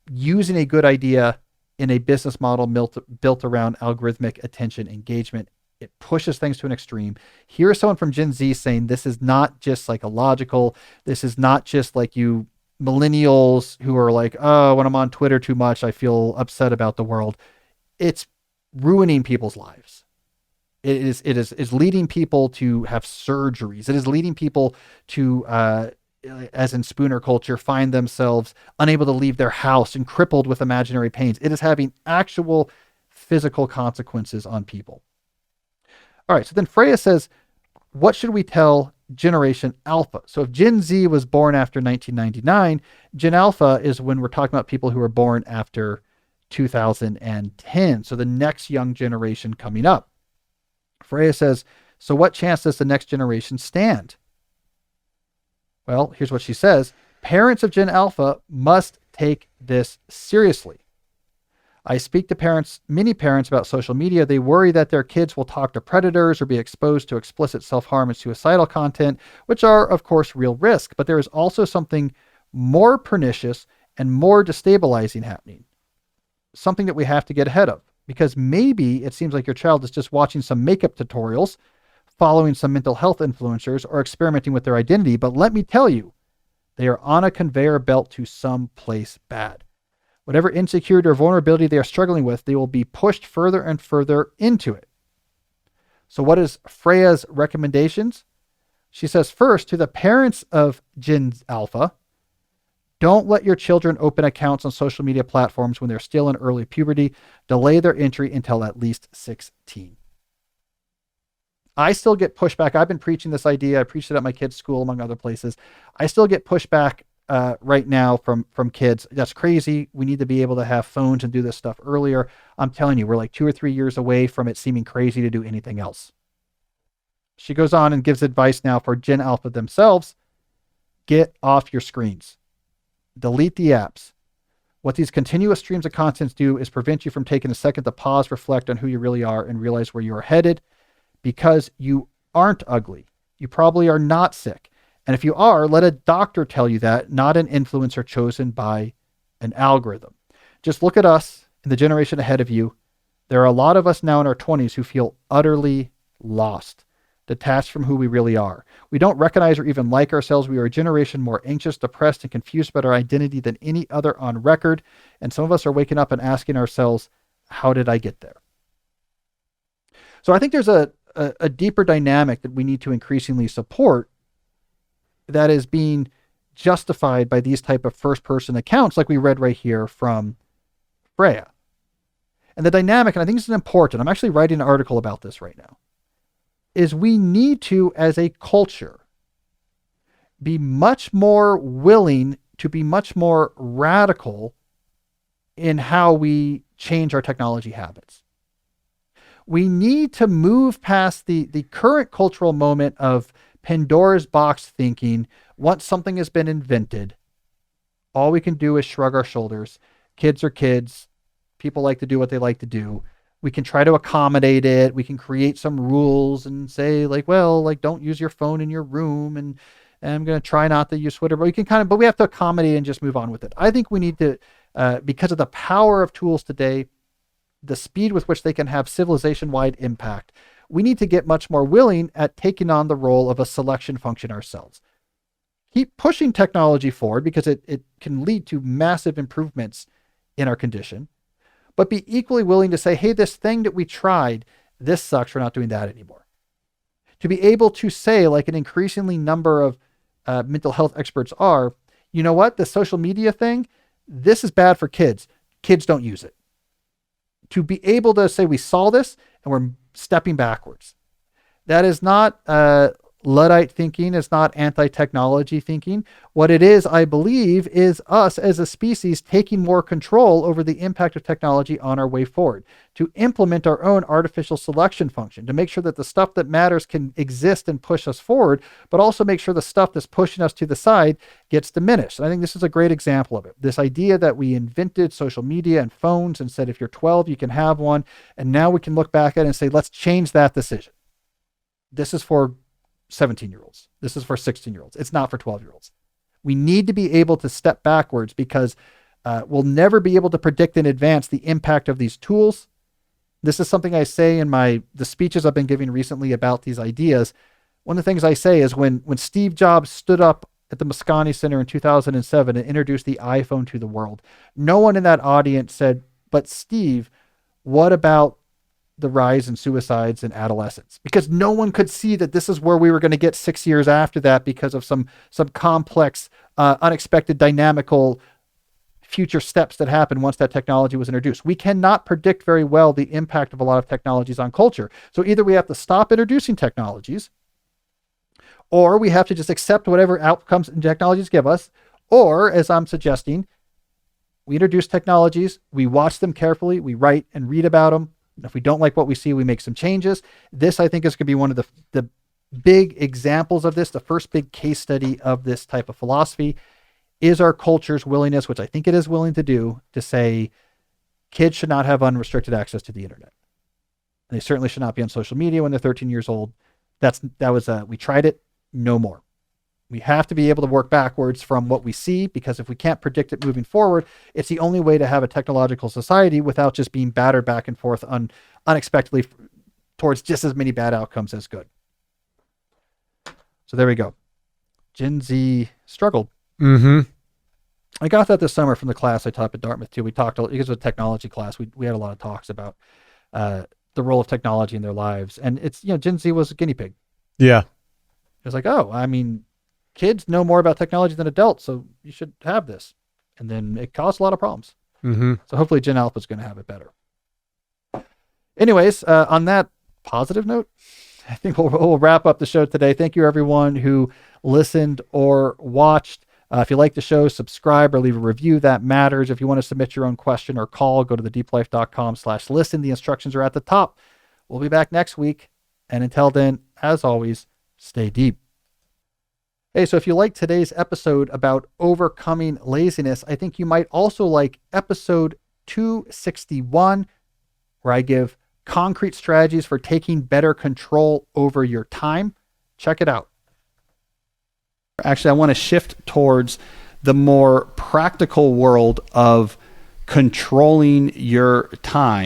using a good idea in a business model built around algorithmic attention engagement. It pushes things to an extreme. Here is someone from Gen Z saying this is not just psychological. This is not just like you millennials who are like, oh, when I'm on Twitter too much, I feel upset about the world. It's ruining people's lives. It is leading people to have surgeries. It is leading people to, as in Spooner culture, find themselves unable to leave their house and crippled with imaginary pains. It is having actual physical consequences on people. All right, so then Freya says, what should we tell Generation Alpha? So if Gen Z was born after 1999, Gen Alpha is when we're talking about people who are born after 2010. So the next young generation coming up. Freya says, so what chance does the next generation stand? Well, here's what she says. Parents of Gen Alpha must take this seriously. I speak to many parents about social media. They worry that their kids will talk to predators or be exposed to explicit self-harm and suicidal content, which are, of course, real risk. But there is also something more pernicious and more destabilizing happening. Something that we have to get ahead of. Because maybe it seems like your child is just watching some makeup tutorials, following some mental health influencers, or experimenting with their identity. But let me tell you, they are on a conveyor belt to some place bad. Whatever insecurity or vulnerability they are struggling with, they will be pushed further and further into it. So what is Freya's recommendations? She says, first, to the parents of Gen Alpha, don't let your children open accounts on social media platforms when they're still in early puberty. Delay their entry until at least 16. I still get pushback. I've been preaching this idea. I preached it at my kids' school, among other places. I still get pushback right now from kids. That's crazy. We need to be able to have phones and do this stuff earlier. I'm telling you, we're like 2 or 3 years away from it seeming crazy to do anything else. She goes on and gives advice now for Gen Alpha themselves. Get off your screens. Delete the apps. What these continuous streams of content do is prevent you from taking a second to pause, reflect on who you really are, and realize where you are headed, because you aren't ugly. You probably are not sick. And if you are, let a doctor tell you that, not an influencer chosen by an algorithm. Just look at us and the generation ahead of you. There are a lot of us now in our 20s who feel utterly lost, detached from who we really are. We don't recognize or even like ourselves. We are a generation more anxious, depressed, and confused about our identity than any other on record. And some of us are waking up and asking ourselves, how did I get there? So I think there's a deeper dynamic that we need to increasingly support that is being justified by these type of first-person accounts like we read right here from Freya. And the dynamic, and I think this is important, I'm actually writing an article about this right now, is we need to, as a culture, be much more willing to be much more radical in how we change our technology habits. We need to move past the current cultural moment of Pandora's box thinking. Once something has been invented, all we can do is shrug our shoulders. Kids are kids. People like to do what they like to do. We can try to accommodate it. We can create some rules and say like, well, like don't use your phone in your room, and I'm going to try not to use Twitter, but we have to accommodate and just move on with it. I think we need to, because of the power of tools today, the speed with which they can have civilization-wide impact, we need to get much more willing at taking on the role of a selection function ourselves. Keep pushing technology forward because it can lead to massive improvements in our condition, but be equally willing to say, hey, this thing that we tried, this sucks, we're not doing that anymore. To be able to say, like an increasingly number of mental health experts are, you know what, the social media thing, this is bad for kids. Kids don't use it. To be able to say we saw this and we're stepping backwards. That is not Luddite thinking. It's not anti-technology thinking. What it is, I believe, is us as a species taking more control over the impact of technology on our way forward, to implement our own artificial selection function, to make sure that the stuff that matters can exist and push us forward, but also make sure the stuff that's pushing us to the side gets diminished. And I think this is a great example of it. This idea that we invented social media and phones and said, if you're 12, you can have one. And now we can look back at it and say, let's change that decision. This is for 17-year-olds. This is for 16-year-olds. It's not for 12-year-olds. We need to be able to step backwards because we'll never be able to predict in advance the impact of these tools. This is something I say in the speeches I've been giving recently about these ideas. One of the things I say is when Steve Jobs stood up at the Moscone Center in 2007 and introduced the iPhone to the world, no one in that audience said, but Steve, what about the rise in suicides in adolescents? Because no one could see that this is where we were going to get 6 years after that because of some complex, unexpected, dynamical future steps that happened once that technology was introduced. We cannot predict very well the impact of a lot of technologies on culture. So either we have to stop introducing technologies, or we have to just accept whatever outcomes technologies give us, or, as I'm suggesting, we introduce technologies, we watch them carefully, we write and read about them. If we don't like what we see, we make some changes. This, I think, is going to be one of the big examples of this. The first big case study of this type of philosophy is our culture's willingness, which I think it is willing to do, to say kids should not have unrestricted access to the internet. They certainly should not be on social media when they're 13 years old. We tried it, no more. We have to be able to work backwards from what we see, because if we can't predict it moving forward, it's the only way to have a technological society without just being battered back and forth unexpectedly towards just as many bad outcomes as good. So there we go. Gen Z struggled. Mm-hmm. I got that this summer from the class I taught at Dartmouth too. We talked, because it was a technology class, we had a lot of talks about the role of technology in their lives. And it's, Gen Z was a guinea pig. Yeah. It was like, oh, I mean, kids know more about technology than adults, so you should have this. And then it caused a lot of problems. Mm-hmm. So hopefully Gen Alpha is going to have it better. Anyways, on that positive note, I think we'll wrap up the show today. Thank you, everyone who listened or watched. If you like the show, subscribe or leave a review. That matters. If you want to submit your own question or call, go to thedeeplife.com/listen. The instructions are at the top. We'll be back next week. And until then, as always, stay deep. Hey, so if you like today's episode about overcoming laziness, I think you might also like episode 261, where I give concrete strategies for taking better control over your time. Check it out. Actually, I want to shift towards the more practical world of controlling your time.